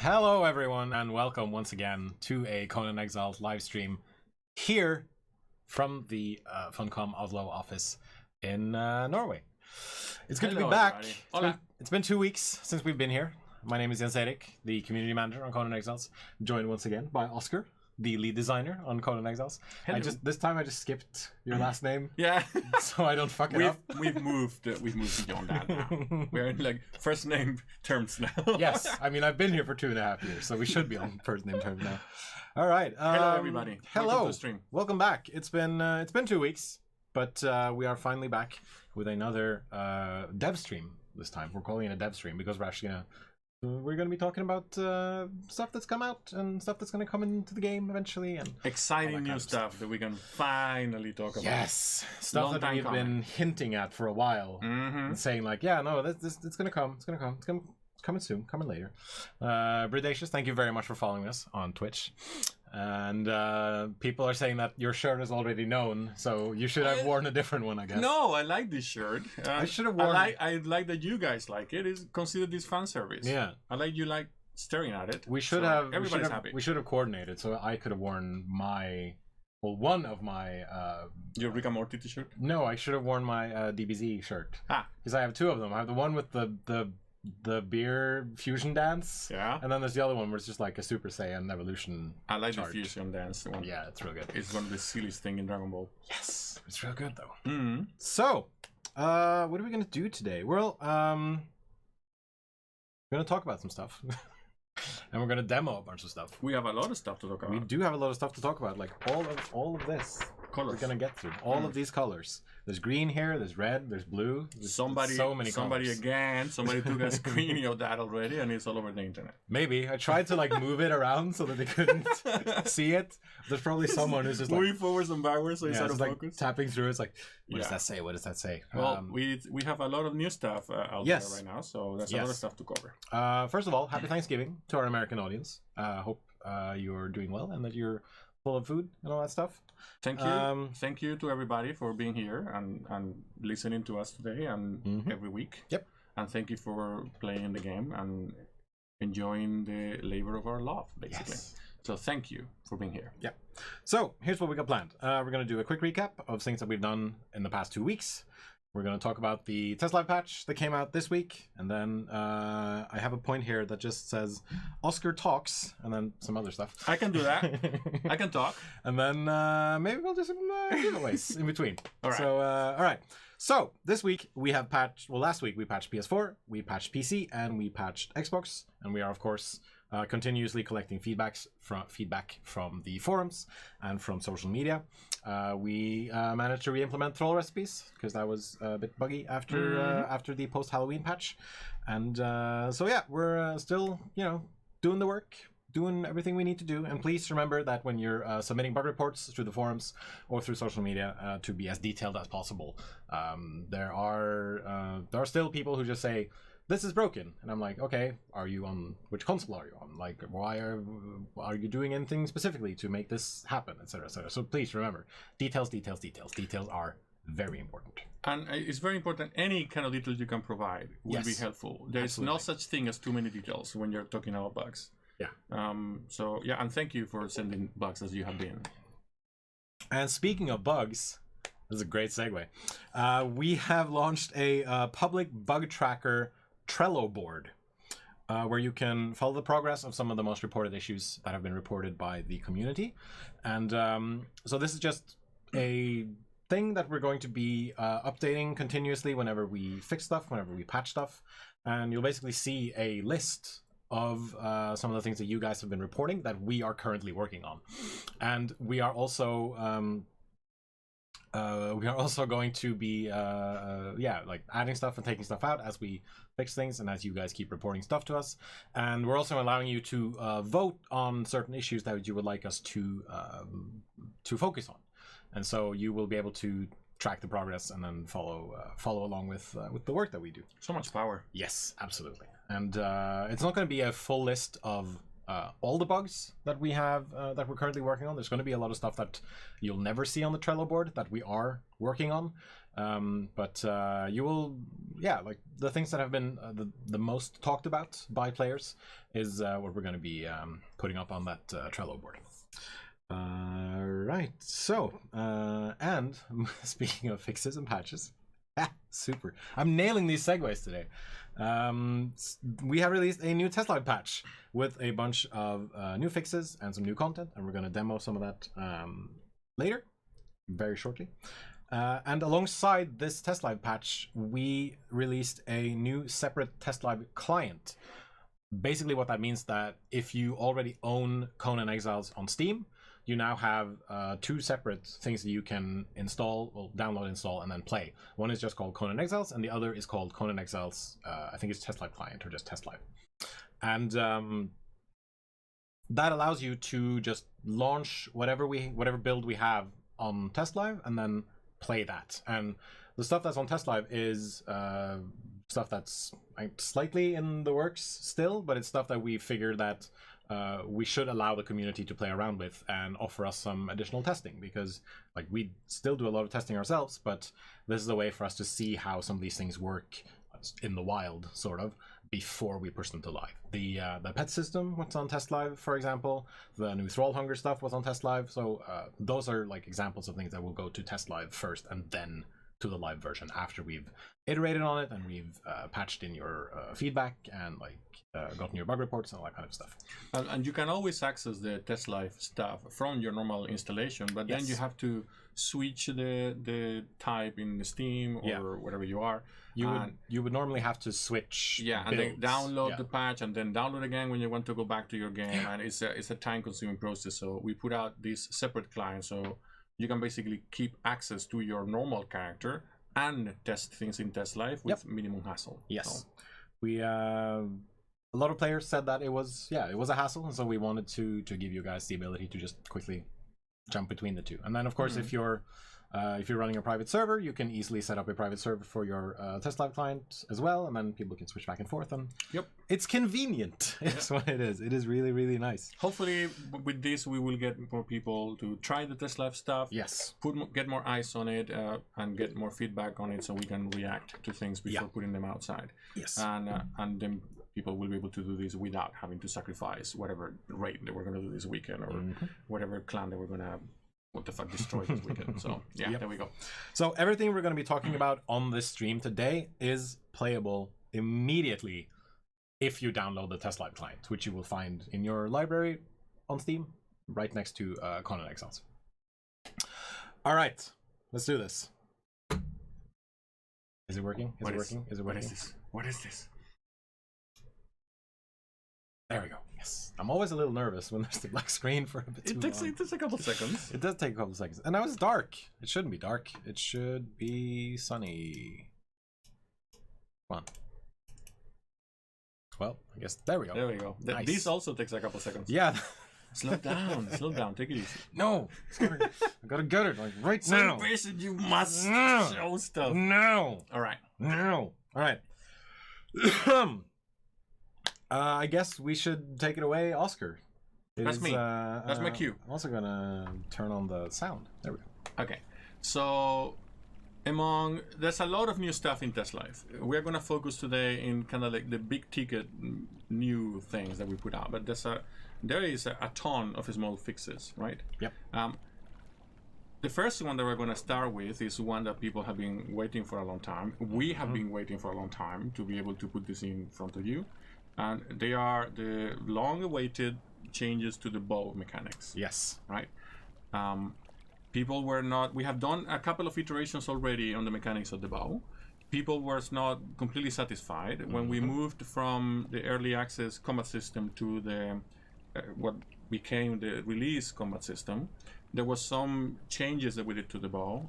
Hello everyone and welcome once again to a Conan Exiles live stream here from the Funcom Oslo office in Norway. It's good to be back. It's been 2 weeks since we've been here. My name is Jens Erik, the community manager on Conan Exiles, joined once again by Oscar, the lead designer on Conan Exiles. This time I just skipped your last name. Yeah. So I don't fuck it up. We've moved beyond that now. We're in like first name terms now. Yes, I mean I've been here for 2.5 years, so we should be on first name terms now. All right. Hello everybody. Hello. Welcome to the stream. Welcome back. It's been 2 weeks, but we are finally back with another dev stream this time. We're calling it a dev stream because we're gonna be talking about stuff that's come out and stuff that's gonna come into the game eventually, and exciting new stuff that we can finally talk about. Yes, stuff that we've been hinting at for a while, and saying like, yeah, no, this it's gonna come, it's coming soon, coming later. Bridacious, thank you very much for following us on Twitch. And people are saying that your shirt is already known, so you should have worn a different one, I guess. No, I like this shirt. I should have worn. I like that you guys like it. Is consider this fan service. Yeah, I like you like staring at it. We should have. Everybody's happy. We should have coordinated, so I could have worn one of my. Your Rick and Morty t-shirt. No, I should have worn my DBZ shirt. Because I have two of them. I have the one with the beer fusion dance, and then there's the other one where it's just like a Super Saiyan evolution. I like chart. the fusion dance one. Yeah, it's real good. It's one of the silliest thing in Dragon Ball. Yes, it's real good though. So, what are we gonna do today? Well, we're gonna talk about some stuff, and we're gonna demo a bunch of stuff. We have a lot of stuff to talk about. We do have a lot of stuff to talk about, like all of this. Colors. We're gonna get through all of these colors. There's green here, there's red, there's blue. There's so many colors. Somebody took a screening of that already, and it's all over the internet. Maybe I tried to like move it around so that they couldn't see it. There's probably someone who's just like moving forwards and backwards, so it's out of focus. Like tapping through. It's like, what does that say? What does that say? Well, we have a lot of new stuff out there right now, so there's a lot of stuff to cover. First of all, happy Thanksgiving to our American audience. Hope you're doing well and that you're full of food and all that stuff. Thank you. Thank you to everybody for being here and listening to us today and every week. Yep. And thank you for playing the game and enjoying the labor of our love, basically. Yes. So thank you for being here. Yep. So here's what we got planned. We're going to do a quick recap of things that we've done in the past 2 weeks. We're going to talk about the Testlive patch that came out this week, and then I have a point here that just says Oscar talks, and then some other stuff. I can do that. I can talk. And then maybe we'll do some giveaways in between. All right. So, all right. So this week we have patched. Well, last week we patched PS4, we patched PC, and we patched Xbox, and we are of course continuously collecting feedback from the forums and from social media. We managed to re-implement troll recipes because that was a bit buggy after the post-Halloween patch, and so yeah, we're still doing the work, doing everything we need to do. And please remember that when you're submitting bug reports through the forums or through social media, to be as detailed as possible. There are still people who just say, this is broken, and I'm like, okay, are you on, which console are you on? Like, why are you doing anything specifically to make this happen, etc., etc. So please remember, details are very important. And it's very important, any kind of detail you can provide will be helpful. There's no such thing as too many details when you're talking about bugs. Yeah. So yeah, and thank you for sending bugs as you have been. And speaking of bugs, this is a great segue. We have launched a public bug tracker Trello board, where you can follow the progress of some of the most reported issues that have been reported by the community. And so this is just a thing that we're going to be updating continuously whenever we fix stuff, whenever we patch stuff. And you'll basically see a list of some of the things that you guys have been reporting that we are currently working on. And we are also going to be like adding stuff and taking stuff out as we fix things and as you guys keep reporting stuff to us. And we're also allowing you to vote on certain issues that you would like us to focus on. And so you will be able to track the progress and then follow along with the work that we do. So much power. Yes, absolutely. And it's not going to be a full list of all the bugs that we have that we're currently working on. There's going to be a lot of stuff that you'll never see on the Trello board that we are working on. But you will, like the things that have been the most talked about by players is what we're going to be putting up on that Trello board. Right, so, and speaking of fixes and patches, super. I'm nailing these segues today. We have released a new Testlive patch with a bunch of new fixes and some new content, and we're going to demo some of that later, very shortly. And alongside this Testlive patch, we released a new separate Testlive client. Basically what that means that if you already own Conan Exiles on Steam, you now have two separate things that you can install, well, download, install, and then play. One is just called Conan Exiles, and the other is called Conan Exiles, I think it's Testlive Client or just Testlive. And that allows you to just launch whatever build we have on Testlive and then play that. And the stuff that's on Testlive is stuff that's slightly in the works still, but it's stuff that we figured that we should allow the community to play around with and offer us some additional testing, because like we still do a lot of testing ourselves, but this is a way for us to see how some of these things work in the wild, sort of, before we push them to live. The pet system was on Testlive, for example. The new Thrall Hunger stuff was on Testlive. So those are like examples of things that will go to Testlive first and then to the live version after we've iterated on it and we've patched in your feedback and like gotten your bug reports and all that kind of stuff. And you can always access the Testlive stuff from your normal installation, but then you have to switch the type in the Steam or wherever you are. You would normally have to switch. Yeah, and then download the patch and then download again when you want to go back to your game, and it's a time-consuming process. So we put out this separate client, so you can basically keep access to your normal character and test things in Testlive with minimum hassle. Yes, so. We a lot of players said that it was a hassle, and so we wanted to give you guys the ability to just quickly jump between the two. And then of course if you're running a private server, you can easily set up a private server for your Testlive client as well, and then people can switch back and forth, and it's convenient. It's what it is. It is really, really nice. Hopefully with this we will get more people to try the Testlive stuff, get more eyes on it, and get more feedback on it, so we can react to things before putting them outside. And then people will be able to do this without having to sacrifice whatever raid that we're going to do this weekend, or whatever clan that we're going to destroy this weekend. So there we go. So everything we're going to be talking about on this stream today is playable immediately if you download the Testlive client, which you will find in your library on Steam right next to Conan Exiles. All right, let's do this. Is it working? Is it working? What is this? What is this? There we go. Yes. I'm always a little nervous when there's the black screen for a bit too long. It takes a couple seconds. It does take a couple seconds. And now it's dark. It shouldn't be dark. It should be sunny. Come on. Well, I guess there we go. There we go. Nice. This also takes a couple seconds. Yeah. Slow down. Slow down. Take it easy. No. I gotta get it like right now. Basically, you must show stuff. No. All right. No. All right. I guess we should take it away, Oscar. That's me. That's my cue. I'm also gonna turn on the sound. There we go. Okay. So, there's a lot of new stuff in Testlive. We're gonna focus today in kind of like the big ticket new things that we put out, but there is a ton of small fixes, right? Yep. The first one that we're going to start with is one that people have been waiting for a long time. We have been waiting for a long time to be able to put this in front of you. And they are the long-awaited changes to the bow mechanics. Yes. Right? People were not... We have done a couple of iterations already on the mechanics of the bow. People were not completely satisfied. When we moved from the early access combat system to the what became the release combat system, there was some changes that we did to the bow.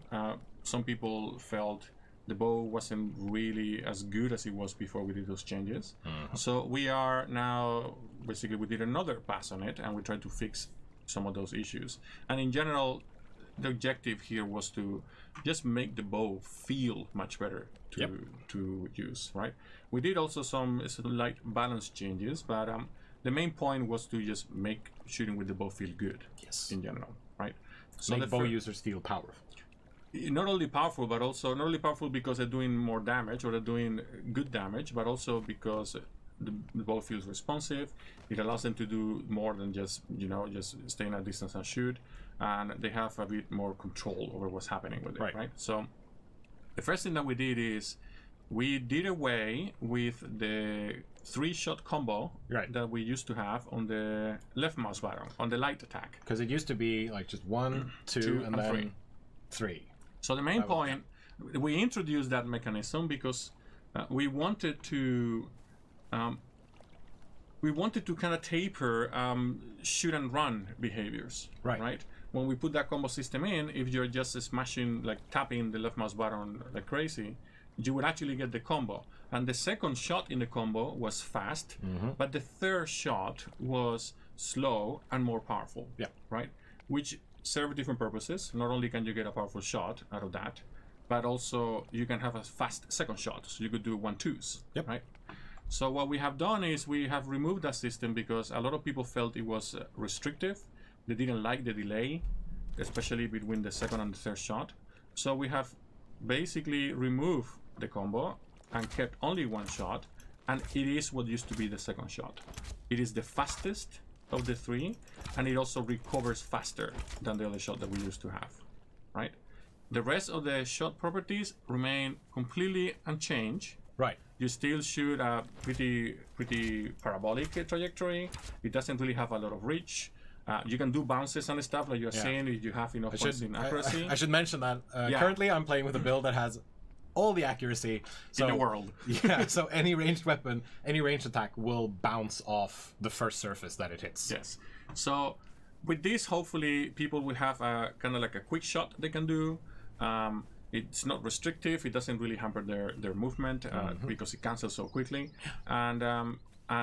Some people felt the bow wasn't really as good as it was before we did those changes. So we are now, basically we did another pass on it, and we tried to fix some of those issues. And in general, the objective here was to just make the bow feel much better to use, right? We did also some light balance changes, but the main point was to just make shooting with the bow feel good in general, right? So make bow users feel powerful. not only powerful, but also not only powerful because they're doing more damage or they're doing good damage, but also because the bow feels responsive. It allows them to do more than just just stay in a distance and shoot, and they have a bit more control over what's happening with it. Right. So the first thing that we did is we did away with the 3-shot combo that we used to have on the left mouse button on the light attack. Because it used to be like just 1, 2, and then 3. So the main point, we introduced that mechanism because we wanted to kind of taper shoot and run behaviors. Right. When we put that combo system in, if you're just smashing, like tapping the left mouse button like crazy, you would actually get the combo. And the second shot in the combo was fast, but the third shot was slow and more powerful. Yeah. Right? Which serve different purposes. Not only can you get a powerful shot out of that, but also you can have a fast second shot. So you could do 1-2s. Yep. Right? So what we have done is we have removed that system because a lot of people felt it was restrictive. They didn't like the delay, especially between the second and the third shot. So we have basically removed the combo and kept only 1 shot, and it is what used to be the second shot. It is the fastest of the 3, and it also recovers faster than the other shot that we used to have. Right? The rest of the shot properties remain completely unchanged. Right. You still shoot a pretty parabolic trajectory. It doesn't really have a lot of reach. You can do bounces and stuff like you're saying if you have enough points in accuracy. I should mention that currently I'm playing with a build that has all the accuracy in the world. Yeah, so any ranged weapon, any ranged attack will bounce off the first surface that it hits. Yes. So with this, hopefully people will have a kind of like a quick shot they can do. It's not restrictive. It doesn't really hamper their movement because it cancels so quickly, and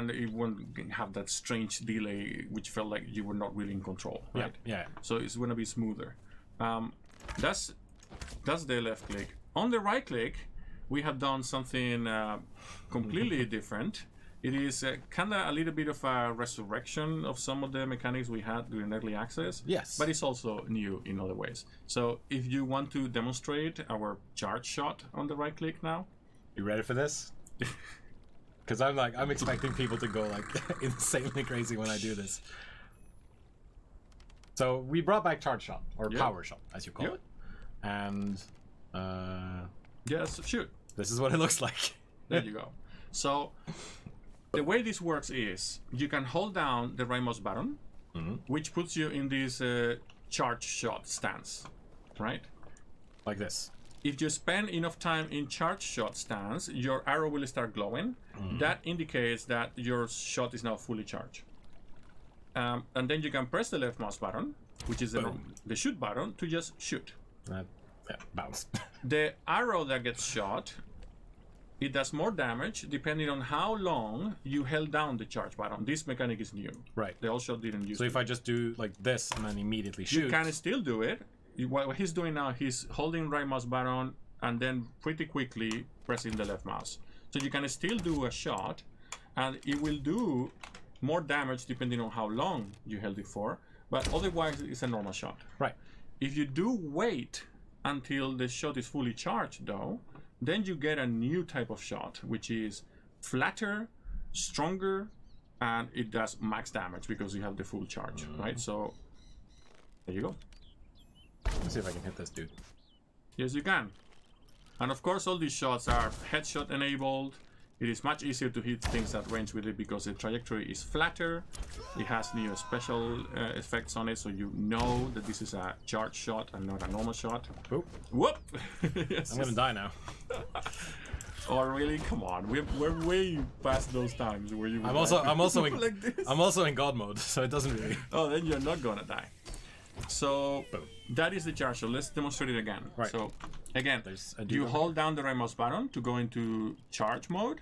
it won't have that strange delay which felt like you were not really in control. Right? Yeah. So it's going to be smoother. That's the left click. On the right click, we have done something completely different. It is kind of a little bit of a resurrection of some of the mechanics we had during early access. Yes. But it's also new in other ways. So if you want to demonstrate our charge shot on the right click now. You ready for this? Because I'm expecting people to go like insanely crazy when I do this. So we brought back charge shot, or power shot, as you call it. And yes, shoot. This is what it looks like. There you go. So the way this works is you can hold down the right mouse button, which puts you in this charge shot stance, right? Like this. If you spend enough time in charge shot stance, your arrow will start glowing. That indicates that your shot is now fully charged. And then you can press the left mouse button, which is the shoot button, to just shoot. Bounce. The arrow that gets shot, it does more damage depending on how long you held down the charge button. This mechanic is new. Right. The old shot didn't use it. So if I just do like this and then immediately shoot. You can still do it. What he's doing now, he's holding right mouse button and then pretty quickly pressing the left mouse. So you can still do a shot, and it will do more damage depending on how long you held it for, but otherwise it's a normal shot. Right. If you do wait until the shot is fully charged though, then you get a new type of shot, which is flatter, stronger, and it does max damage because you have the full charge, right? So there you go. Let's see if I can hit this dude. Yes, you can. And of course, all these shots are headshot enabled. It is much easier to hit things at range with it because the trajectory is flatter. It has new special effects on it, so you know that this is a charge shot and not a normal shot. Oop. Whoop! Yes, I'm gonna die now. Oh really? Come on, we're way past those times where you. I'm also in like this. I'm also in God mode, so it doesn't really. Oh, then you're not gonna die. So that is the charge shot. Let's demonstrate it again. Right. So again, you hold down the right mouse button to go into charge mode.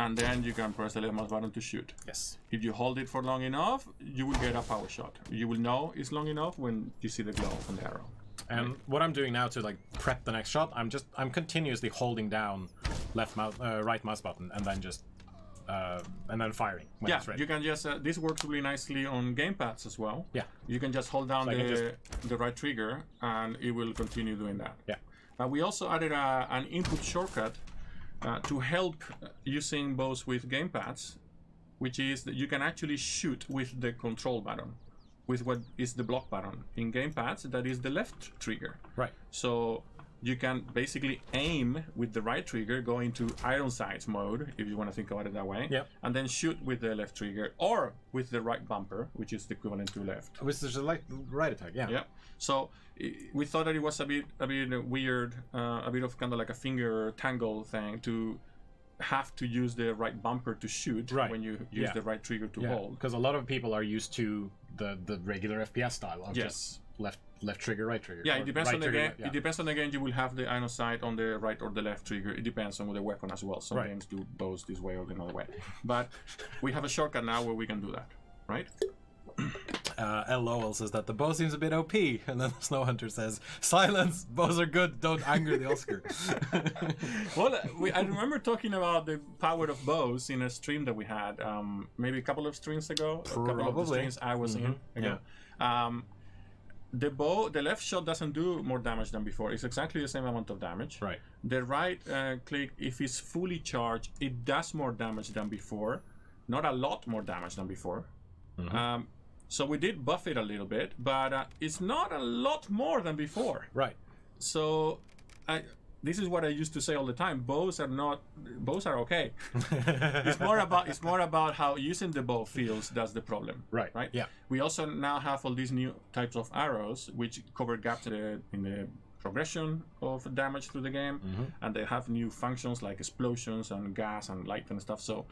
And then you can press the left mouse button to shoot. Yes. If you hold it for long enough, you will get a power shot. You will know it's long enough when you see the glow on the arrow. And what I'm doing now to like prep the next shot, I'm continuously holding down right mouse button and then just and then firing when it's ready. You can just this works really nicely on gamepads as well. Yeah, you can just hold down So I can the right trigger and it will continue doing that. Yeah. We also added an input shortcut to help using bows with gamepads, which is that you can actually shoot with the control button, with what is the block button. In gamepads, that is the left trigger. Right. So you can basically aim with the right trigger, go into iron sights mode, if you want to think about it that way, Yep. and then shoot with the left trigger, or with the right bumper, which is the equivalent to left. Which is like right attack, yeah. Yeah. So we thought that it was a bit weird, a bit of kind of like a finger tangle thing to have to use the right bumper to shoot when you use the right trigger to hold. Because a lot of people are used to the regular FPS style of just left trigger, right trigger. Yeah, it depends right on the trigger, game. It depends on the game. You will have the iron sight on the right or the left trigger. It depends on the weapon as well. Some games do bows this way or the other way. But we have a shortcut now where we can do that, right? L. Lowell says that the bow seems a bit OP, and then the Snow Hunter says, "Silence, bows are good. Don't anger the Oscar." Well, I remember talking about the power of bows in a stream that we had, maybe a couple of streams ago. Probably. A couple of the streams I was in ago. The bow, the left shot doesn't do more damage than before. It's exactly the same amount of damage. Right. The right click, if it's fully charged, it does more damage than before. Not a lot more damage than before. So we did buff it a little bit, but it's not a lot more than before. Right. So this is what I used to say all the time. Bows are okay. It's more about how using the bow feels. That's the problem. Right. Right. Yeah. We also now have all these new types of arrows which cover gaps in the progression of damage through the game, and they have new functions like explosions and gas and light and stuff. So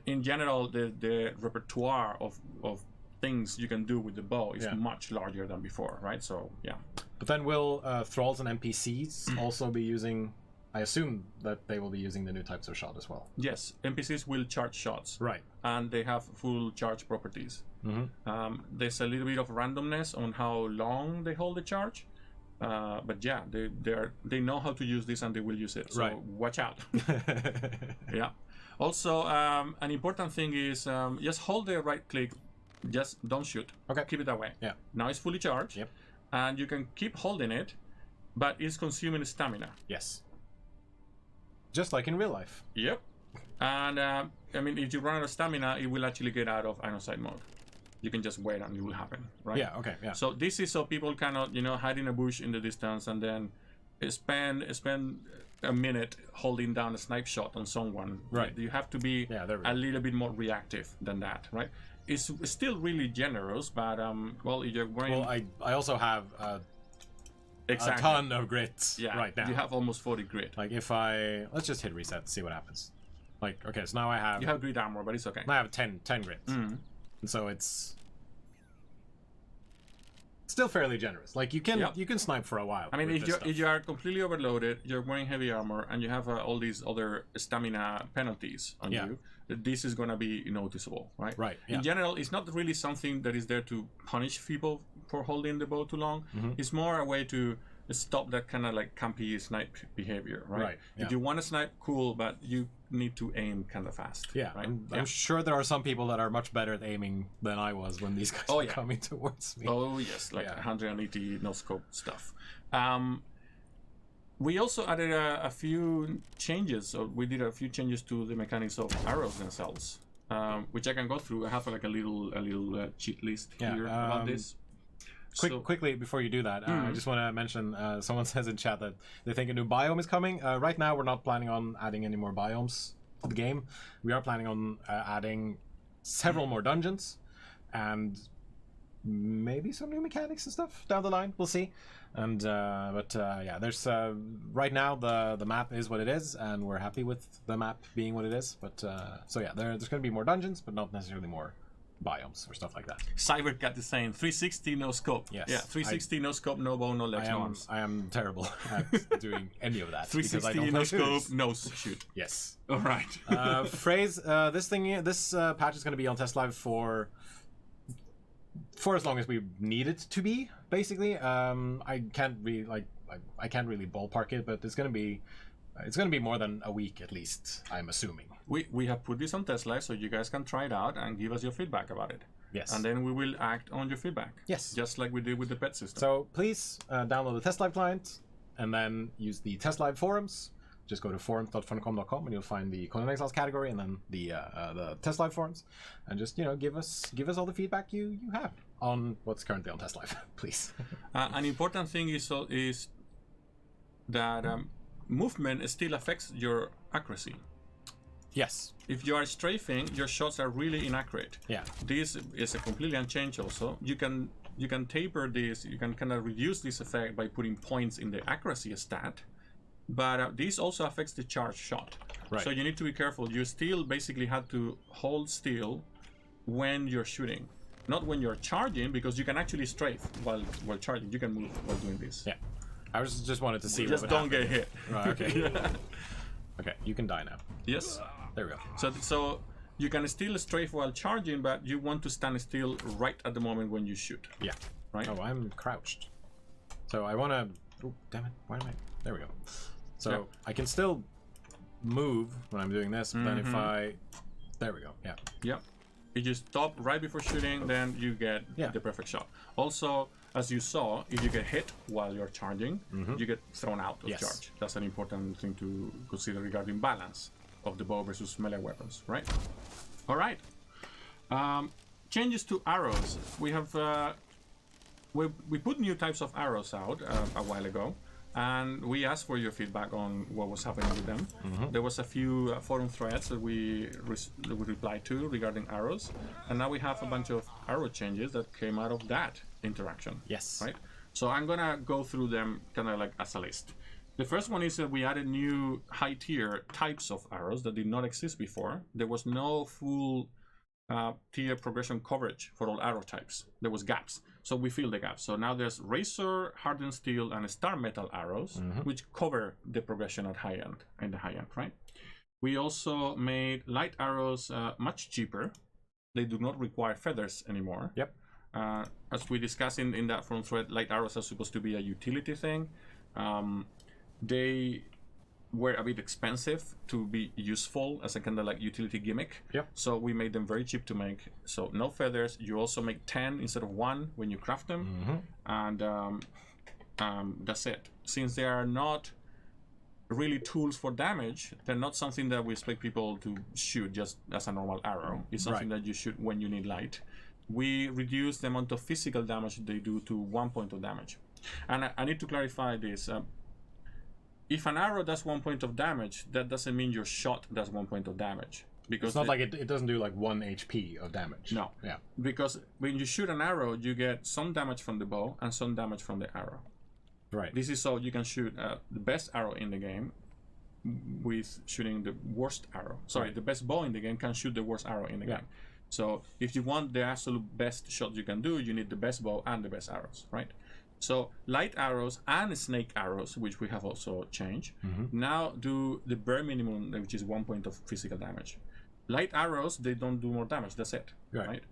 in general, the repertoire of things you can do with the bow is much larger than before, right? So yeah. But then will thralls and NPCs also be using? I assume that they will be using the new types of shot as well. Yes, NPCs will charge shots. Right. And they have full charge properties. There's a little bit of randomness on how long they hold the charge. But yeah, they know how to use this and they will use it. So watch out. Yeah. Also, an important thing is just hold the right click. Just don't shoot. Okay. Keep it that way. Yeah. Now it's fully charged. Yep. And you can keep holding it, but it's consuming stamina. Yes. Just like in real life. Yep. And I mean, if you run out of stamina, it will actually get out of iron sight mode. You can just wait and it will happen, right? Yeah. Okay. Yeah. So this is so people cannot, hide in a bush in the distance and then spend a minute holding down a snipe shot on someone. Right. You have to be a little bit more reactive than that, right? It's still really generous, but well, you're going. Well, I also have a ton of grit right now. You have almost 40 grit. Like if let's just hit reset and see what happens. Like, okay, so now I have. You have grit armor, but it's okay. Now I have 10 grit, and so it's still fairly generous. Like you can snipe for a while. I mean, if you are completely overloaded, you're wearing heavy armor, and you have all these other stamina penalties on you. This is going to be noticeable, right? Right. Yeah. In general, it's not really something that is there to punish people for holding the bow too long. It's more a way to stop that kind of like campy snipe behavior, right? Right. Yeah. If you want to snipe, cool, but you need to aim kind of fast. Yeah. Right? I'm sure there are some people that are much better at aiming than I was when these guys were coming towards me. Oh yes, like 180 no scope stuff. We also added a few changes, or we did a few changes to the mechanics of arrows themselves, which I can go through. I have like a little cheat list here about this. Quickly before you do that, I just want to mention. Someone says in chat that they think a new biome is coming. Right now, we're not planning on adding any more biomes to the game. We are planning on adding several more dungeons, and maybe some new mechanics and stuff down the line. We'll see. And there's right now the map is what it is, and we're happy with the map being what it is. But there's going to be more dungeons, but not necessarily more biomes or stuff like that. Cybercat is saying 360 no scope. Yes. Yeah, 360 no scope, no bow, no legs, no arms. I am terrible at doing any of that. 360 no scope, no shoot. Yes. All right. Phrase. This patch is going to be on Testlive for as long as we need it to be. Basically, I can't really ballpark it, but it's going to be It's going to be more than a week at least, I'm assuming. We have put this on Testlive so you guys can try it out and give us your feedback about it. Yes. And then we will act on your feedback. Yes. Just like we did with the pet system. So please download the Testlive client and then use the Testlive forums. Just go to forums.funcom.com and you'll find the Conan Exiles category and then the Testlive forums. And just, give us all the feedback you have on what's currently on Testlive, please. An important thing is that movement still affects your accuracy. Yes. If you are strafing, your shots are really inaccurate. Yeah. This is a completely unchanged also. You can taper this, you can kind of reduce this effect by putting points in the accuracy stat, but this also affects the charge shot. Right. So you need to be careful. You still basically have to hold still when you're shooting. Not when you're charging, because you can actually strafe while charging. You can move while doing this. Yeah. I just wanted to see Just what don't would get hit. Right, okay. Yeah. Okay, you can die now. Yes. There we go. So you can still strafe while charging, but you want to stand still right at the moment when you shoot. Yeah. Right? Oh, I'm crouched. So I want to... Oh, damn it. Why am I... There we go. So Yeah. I can still move when I'm doing this, but then if I... There we go. Yeah. Yep. If you stop right before shooting, then you get the perfect shot. Also, as you saw, if you get hit while you're charging, you get thrown out of charge. That's an important thing to consider regarding balance of the bow versus melee weapons, right? All right. Changes to arrows. We have we put new types of arrows out a while ago, and we asked for your feedback on what was happening with them. There was a few forum threads that we replied to regarding arrows, and now we have a bunch of arrow changes that came out of that interaction. Yes. Right. So I'm gonna go through them kind of like as a list. The first one is that we added new high tier types of arrows that did not exist before. There was no full tier progression coverage for all arrow types. There was gaps. So we fill the gaps. So now there's razor, hardened steel, and star metal arrows, which cover the progression at high end, in the high end, right? We also made light arrows much cheaper. They do not require feathers anymore. Yep. As we discussed in that forum thread, light arrows are supposed to be a utility thing. They were a bit expensive to be useful as a kind of like utility gimmick. Yep. So we made them very cheap to make. So no feathers. You also make 10 instead of 1 when you craft them. And that's it. Since they are not really tools for damage, they're not something that we expect people to shoot just as a normal arrow. It's something that you shoot when you need light. We reduce the amount of physical damage they do to 1 point of damage. And I need to clarify this. If an arrow does 1 point of damage, that doesn't mean your shot does 1 point of damage. Because it's not like it doesn't do like 1 HP of damage. No. Yeah. Because when you shoot an arrow, you get some damage from the bow and some damage from the arrow. Right. This is so you can shoot the best arrow in the game with shooting the worst arrow. Sorry, the best bow in the game can shoot the worst arrow in the game. So if you want the absolute best shot you can do, you need the best bow and the best arrows, right? So light arrows and snake arrows, which we have also changed, now do the bare minimum, which is 1 point of physical damage. Light arrows, they don't do more damage. That's it, right?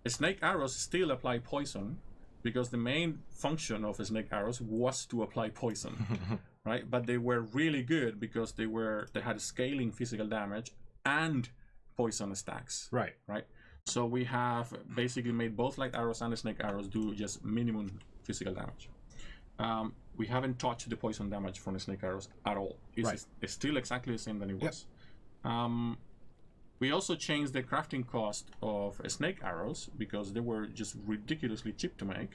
Snake arrows still apply poison, because the main function of snake arrows was to apply poison, right? But they were really good because they had scaling physical damage and poison stacks, right? So we have basically made both light arrows and snake arrows do just minimum physical damage. We haven't touched the poison damage from the snake arrows at all. It's still exactly the same than it was. We also changed the crafting cost of snake arrows because they were just ridiculously cheap to make.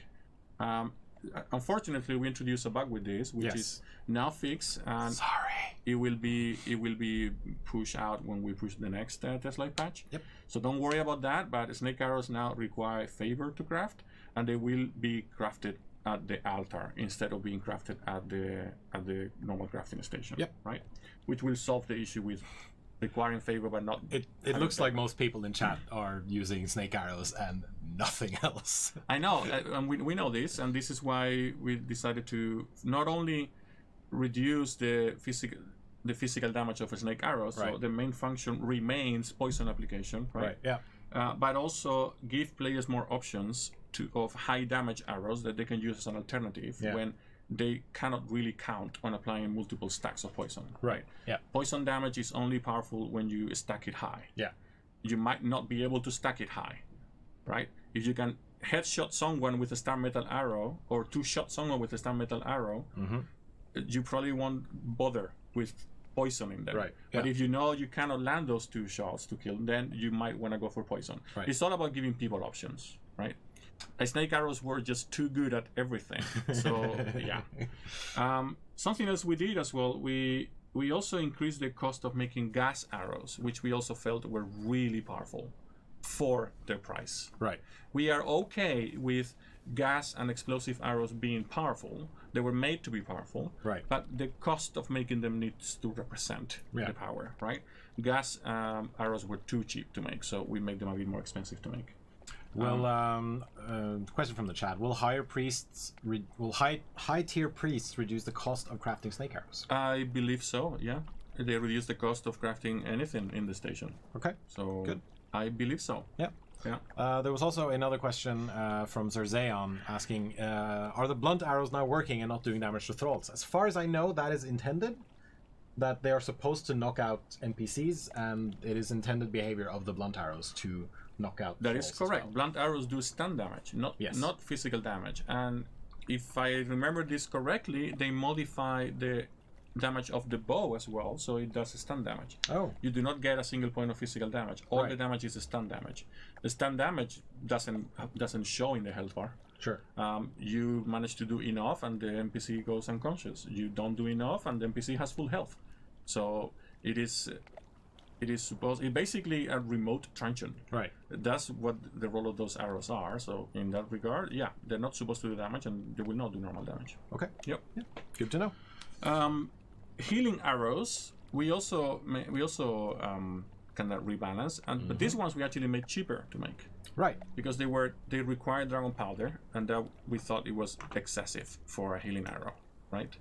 Unfortunately, we introduced a bug with this, which is now fixed, and it will be pushed out when we push the next Testlive patch. So don't worry about that. But snake arrows now require favor to craft, and they will be crafted at the altar instead of being crafted at the normal crafting station. Right, which will solve the issue with requiring favor but not. It looks like most people in chat are using snake arrows and nothing else. I know, and we know this, and this is why we decided to not only reduce the physical damage of snake arrows, so the main function remains poison application, but also give players more options of high damage arrows that they can use as an alternative when they cannot really count on applying multiple stacks of poison. Right. Yeah. Poison damage is only powerful when you stack it high. Yeah. You might not be able to stack it high, right? If you can headshot someone with a star metal arrow, or two-shot someone with a star metal arrow, you probably won't bother with poisoning them. Right. But Yeah. if you know you cannot land those two shots to kill, then you might want to go for poison. Right. It's all about giving people options, right? Snake arrows were just too good at everything. So yeah. Something else we did as well, we also increased the cost of making gas arrows, which we also felt were really powerful for their price. Right. We are okay with gas and explosive arrows being powerful. They were made to be powerful. Right. But the cost of making them needs to represent the power, right? Gas arrows were too cheap to make, so we made them a bit more expensive to make. Will question from the chat: will higher priests, high tier priests reduce the cost of crafting snake arrows? I believe so. Yeah, they reduce the cost of crafting anything in the station. Okay. So good. I believe so. Yeah. Yeah. There was also another question from Zerzeon asking, are the blunt arrows now working and not doing damage to thralls? As far as I know, that is intended. That they are supposed to knock out NPCs, and it is intended behavior of the blunt arrows to knock out. That is correct. Well. Blunt arrows do stun damage, not physical damage. And if I remember this correctly, they modify the damage of the bow as well, so it does stun damage. Oh. You do not get a single point of physical damage. All the damage is stun damage. The stun damage doesn't show in the health bar. Sure. You manage to do enough, and the NPC goes unconscious. You don't do enough, and the NPC has full health. So it's basically a remote truncheon. Right. That's what the role of those arrows are. So in that regard, yeah, they're not supposed to do damage, and they will not do normal damage. Okay. Yep. Yeah. Good to know. Healing arrows, we also kind of rebalance, and but these ones we actually made cheaper to make. Right. Because they required dragon powder, and that we thought it was excessive for a healing arrow, right?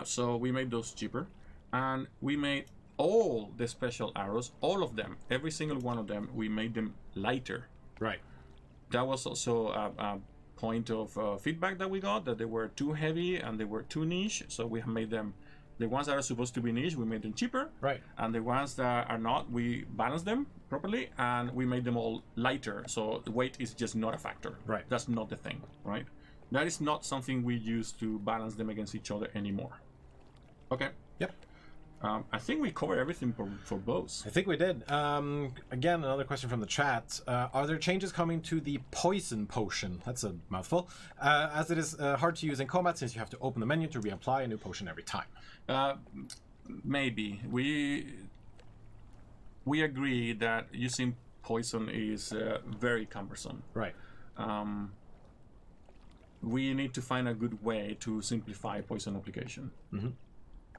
So we made those cheaper, and we made all the special arrows, all of them, every single one of them, we made them lighter. Right. That was also a point of feedback that we got, that they were too heavy and they were too niche. So we have made them, the ones that are supposed to be niche, we made them cheaper. Right. And the ones that are not, we balanced them properly, and we made them all lighter. So the weight is just not a factor. Right. That's not the thing, right? That is not something we use to balance them against each other anymore. Okay. Yep. I think we covered everything for bows. I think we did. Again, another question from the chat. Are there changes coming to the poison potion? That's a mouthful. As it is hard to use in combat since you have to open the menu to reapply a new potion every time. Maybe. We agree that using poison is very cumbersome. Right. We need to find a good way to simplify poison application. Mm-hmm.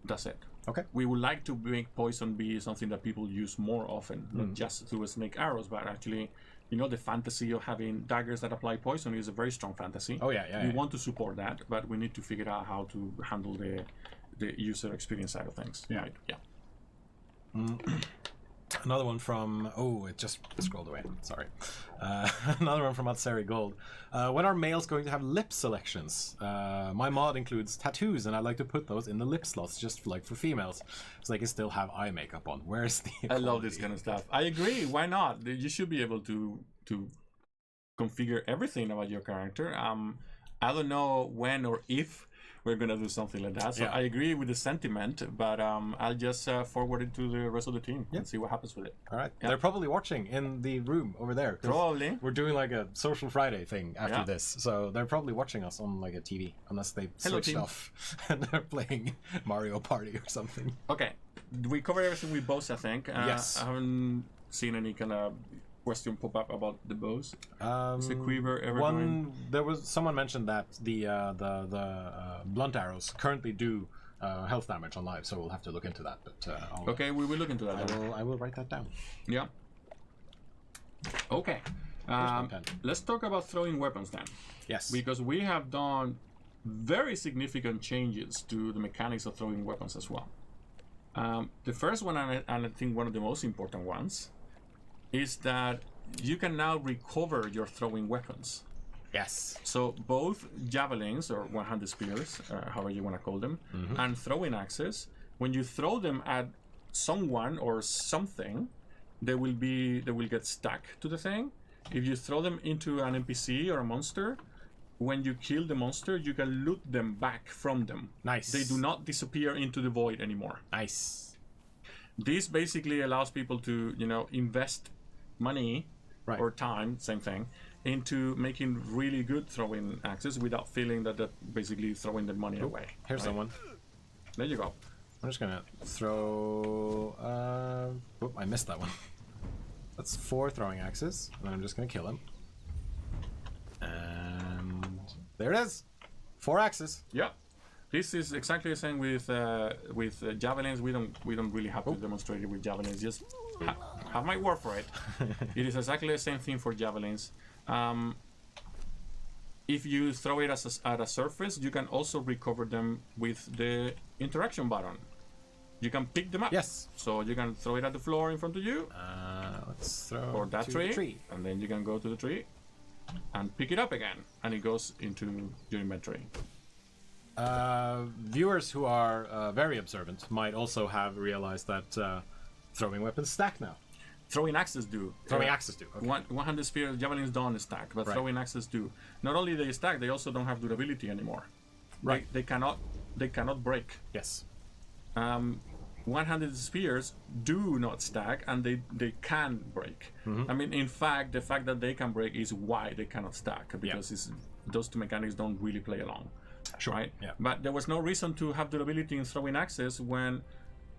That's it. Okay. We would like to make poison be something that people use more often, not just through snake arrows, but actually, you know, the fantasy of having daggers that apply poison is a very strong fantasy. Oh yeah, We want to support that, but we need to figure out how to handle the user experience side of things. Yeah. Right? Yeah. Another one from, it just scrolled away, sorry. Another one from Atseri Gold. When are males going to have lip selections? My mod includes tattoos, and I like to put those in the lip slots, just like for females, so they can still have eye makeup on. Where's the equality? I love this kind of stuff. I agree. Why not? You should be able to configure everything about your character. I don't know when or if we're gonna do something like that. So I agree with the sentiment, but I'll just forward it to the rest of the team and see what happens with it. All right. They're probably watching in the room over there. Probably. We're doing like a social Friday thing after this, so they're probably watching us on like a TV, unless they switched off and they're playing Mario Party or something. Okay, we covered everything with bows, I think. Yes. I haven't seen any kind of question pop up about the bows. Is the quiver ever going? There was someone mentioned that the blunt arrows currently do health damage on live, so we'll have to look into that. But okay, we will look into that. I will write that down. Yeah. Okay. Let's talk about throwing weapons then. Yes. Because we have done very significant changes to the mechanics of throwing weapons as well. The first one, and I think one of the most important ones, is that you can now recover your throwing weapons. Yes. So both javelins or one-handed spears, however you want to call them, and throwing axes, when you throw them at someone or something, they will get stuck to the thing. If you throw them into an NPC or a monster, when you kill the monster, you can loot them back from them. Nice. They do not disappear into the void anymore. Nice. This basically allows people to, invest money or time, same thing, into making really good throwing axes without feeling that they're basically throwing the money away. Here's someone. There you go. I'm just gonna throw. I missed that one. That's 4 throwing axes, and I'm just gonna kill him. And there it is. 4 axes. Yeah. This is exactly the same with javelins. We don't really have to demonstrate it with javelins. Just have my word for it. It is exactly the same thing for javelins. If you throw it at a surface, you can also recover them with the interaction button. You can pick them up. Yes. So you can throw it at the floor in front of you. Let's throw or that to tree, the tree. And then you can go to the tree and pick it up again, and it goes into your inventory. Viewers who are very observant might also have realized that throwing weapons stack now. Throwing axes do. Throwing axes do. Okay. 100 spears, javelins don't stack, but throwing axes do. Not only they stack, they also don't have durability anymore. Right. They cannot break. Yes. 100 spears do not stack, and they can break. I mean, in fact, the fact that they can break is why they cannot stack, because those two mechanics don't really play along. Sure. Right? Yeah. But there was no reason to have durability in throwing axes when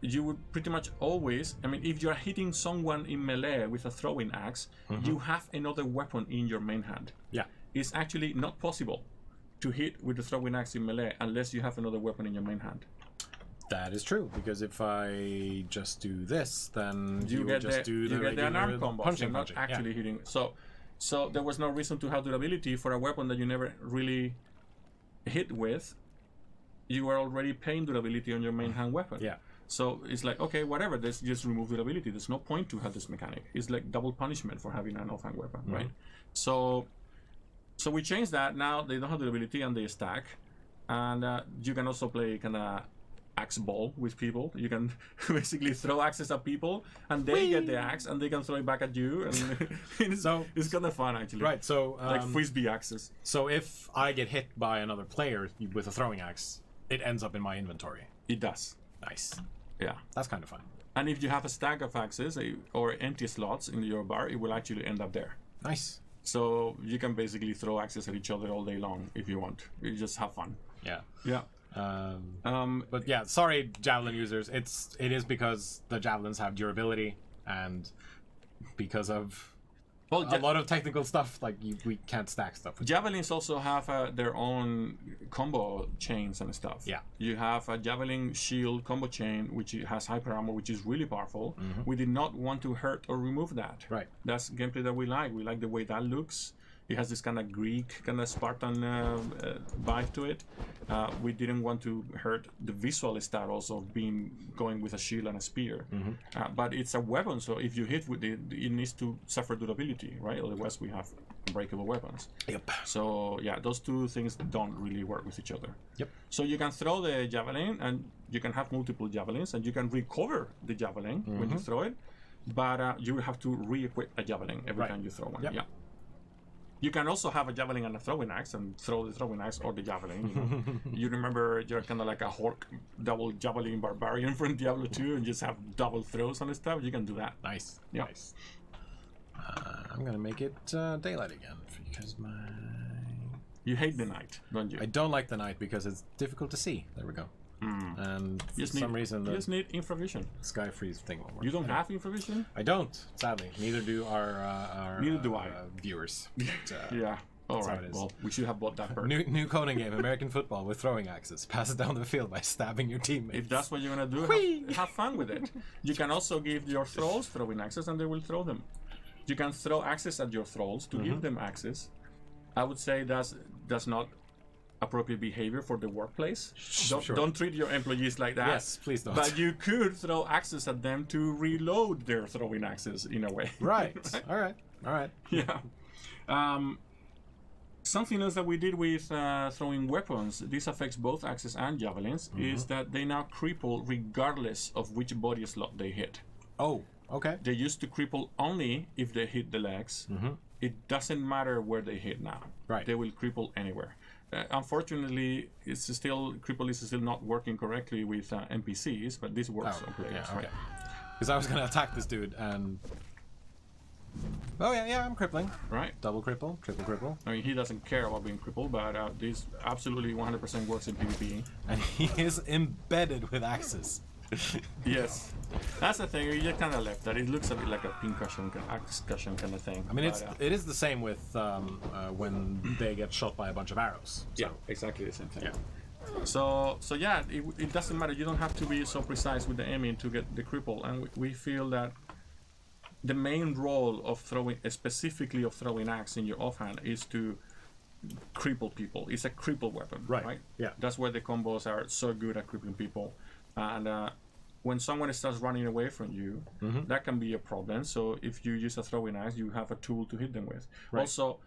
you would pretty much always, if you're hitting someone in melee with a throwing axe, you have another weapon in your main hand. Yeah. It's actually not possible to hit with the throwing axe in melee unless you have another weapon in your main hand. That is true, because if I just do this, then you get just do the regular unarmed combo. punching. You're not actually hitting. So there was no reason to have durability for a weapon that you never really hit with. You are already paying durability on your main hand weapon. Yeah. So it's like, okay, whatever, let's just remove durability. There's no point to have this mechanic. It's like double punishment for having an offhand weapon, right? So we changed that. Now they don't have durability and they stack. And you can also play kind of axe ball with people. You can basically throw axes at people, and they get the axe, and they can throw it back at you. And it's kind of fun, actually. Right. So like frisbee axes. So if I get hit by another player with a throwing axe, it ends up in my inventory. It does. Nice. Yeah. That's kind of fun. And if you have a stack of axes or empty slots in your bar, it will actually end up there. Nice. So you can basically throw axes at each other all day long if you want. You just have fun. Yeah. Yeah. But yeah, sorry, javelin users. It is because the javelins have durability, and because of a lot of technical stuff, like we can't stack stuff. Javelins also have their own combo chains and stuff. Yeah. You have a javelin shield combo chain, which has hyper armor, which is really powerful. We did not want to hurt or remove that. Right. That's gameplay that we like. We like the way that looks. It has this kind of Greek, kind of Spartan vibe to it. We didn't want to hurt the visual styles of going with a shield and a spear. But it's a weapon, so if you hit with it, it needs to suffer durability, right? Otherwise, we have unbreakable weapons. Yep. So yeah, those two things don't really work with each other. Yep. So you can throw the javelin, and you can have multiple javelins, and you can recover the javelin when you throw it. But you have to re-equip a javelin every time you throw one. Yep. Yeah. You can also have a javelin and a throwing axe and throw the throwing axe or the javelin. You remember you're kind of like a Hork double javelin barbarian from Diablo 2 and just have double throws and stuff. You can do that. Nice. Yeah. Nice. I'm going to make it daylight again because You hate the night, don't you? I don't like the night because it's difficult to see. There we go. And for some reason you just need infravision. Sky freeze thing won't work. You don't have infravision? I don't, sadly. Neither do our Neither do I. Viewers. Yeah. All That's right. how it is. Well, we should have bought that bird. New Conan game, American football with throwing axes. Pass it down the field by stabbing your teammates. If that's what you're gonna do, have fun with it. You can also give your thralls throwing axes, and they will throw them. You can throw axes at your thralls to give them axes. I would say that's not appropriate behavior for the workplace. Don't treat your employees like that. Yes, please don't. But you could throw axes at them to reload their throwing axes in a way. Right. All right. Yeah. Something else that we did with throwing weapons, this affects both axes and javelins, is that they now cripple regardless of which body slot they hit. Oh, okay. They used to cripple only if they hit the legs. It doesn't matter where they hit now. Right. They will cripple anywhere. Unfortunately, cripple is still not working correctly with NPCs, but this works on players. Yeah, okay. Because I was going to attack this dude and... Oh, yeah, I'm crippling. Right. Double cripple, triple cripple. I mean, he doesn't care about being crippled, but this absolutely 100% works in PvP. And he is embedded with axes. Yes. That's the thing, you just kind of left that. It looks a bit like a pincushion, axe cushion kind of thing. I mean, it is the same with when they get shot by a bunch of arrows. So. Yeah, exactly the same thing. Yeah. So yeah, it doesn't matter. You don't have to be so precise with the aiming to get the cripple. And we feel that the main role of specifically of throwing axe in your offhand is to cripple people. It's a cripple weapon, right? Yeah. That's where the combos are so good at crippling people. And when someone starts running away from you, that can be a problem. So if you use a throwing axe, you have a tool to hit them with. Right. Also,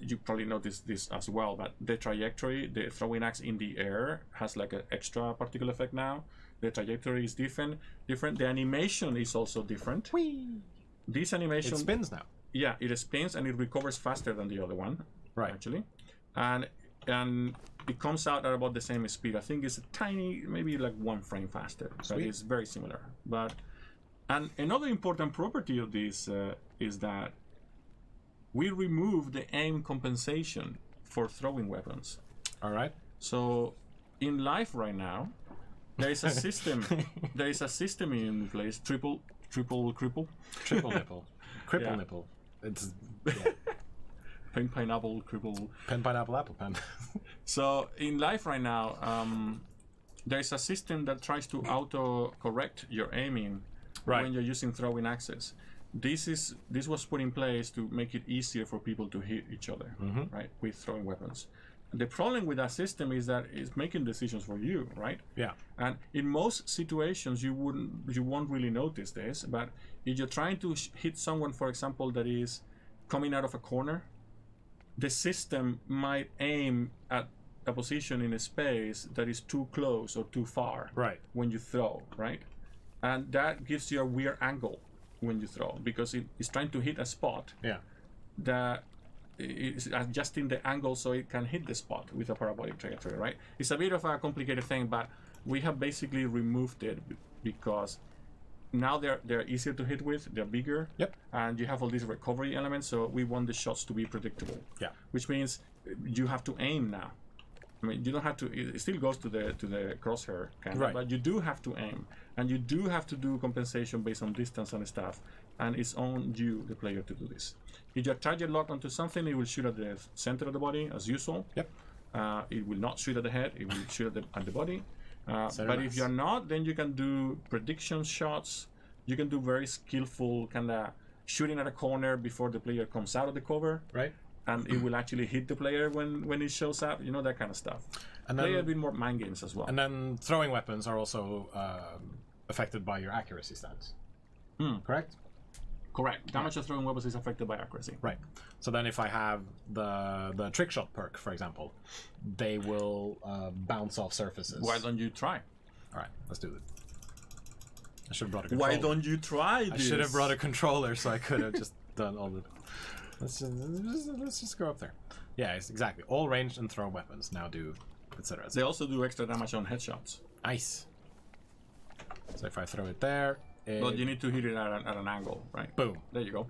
you probably noticed this as well, but the trajectory, the throwing axe in the air has like an extra particle effect now. The trajectory is different. The animation is also different. Whee! This animation... It spins now. Yeah, it spins and it recovers faster than the other one. Right. Actually. And it comes out at about the same speed. I think it's a tiny, maybe like 1 frame faster. So it's very similar. And another important property of this is that we remove the aim compensation for throwing weapons. All right. So in life right now, there is a system. There is a system in place. Triple cripple. Triple nipple. Cripple nipple. It's Pen, pineapple, cripple. Pen, pineapple, apple pen. So in life right now, there's a system that tries to auto-correct your aiming when you're using throwing axes. This was put in place to make it easier for people to hit each other, right, with throwing weapons. The problem with that system is that it's making decisions for you, right? Yeah. And in most situations, you won't really notice this, but if you're trying to hit someone, for example, that is coming out of a corner, the system might aim at a position in a space that is too close or too far when you throw, right? And that gives you a weird angle when you throw, because it's trying to hit a spot that is adjusting the angle so it can hit the spot with a parabolic trajectory, right? It's a bit of a complicated thing, but we have basically removed it because now they're easier to hit with, they're bigger, and you have all these recovery elements, so we want the shots to be predictable. Yeah. Which means you have to aim now. I mean, you don't have to, it still goes to the crosshair kind of, but you do have to aim, and you do have to do compensation based on distance and stuff, and it's on you, the player, to do this. If your target locked onto something, it will shoot at the center of the body, as usual. It will not shoot at the head, it will shoot at the body. But if you're not, then you can do prediction shots. You can do very skillful kind of shooting at a corner before the player comes out of the cover. Right. And it will actually hit the player when it shows up. You know, that kind of stuff. And play a bit more mind games as well. And then throwing weapons are also affected by your accuracy stats. Correct? Correct. Damage of throwing weapons is affected by accuracy. Right. So then if I have the trick shot perk, for example, they will bounce off surfaces. Why don't you try? All right, let's do it. I should have brought a controller. Why don't you try this? I should have brought a controller so I could have just done all the... Let's just go up there. Yeah, it's exactly. All ranged and thrown weapons now do, etc. They also do extra damage on headshots. Nice. So if I throw it there... But you need to hit it at an angle, right? Boom. There you go.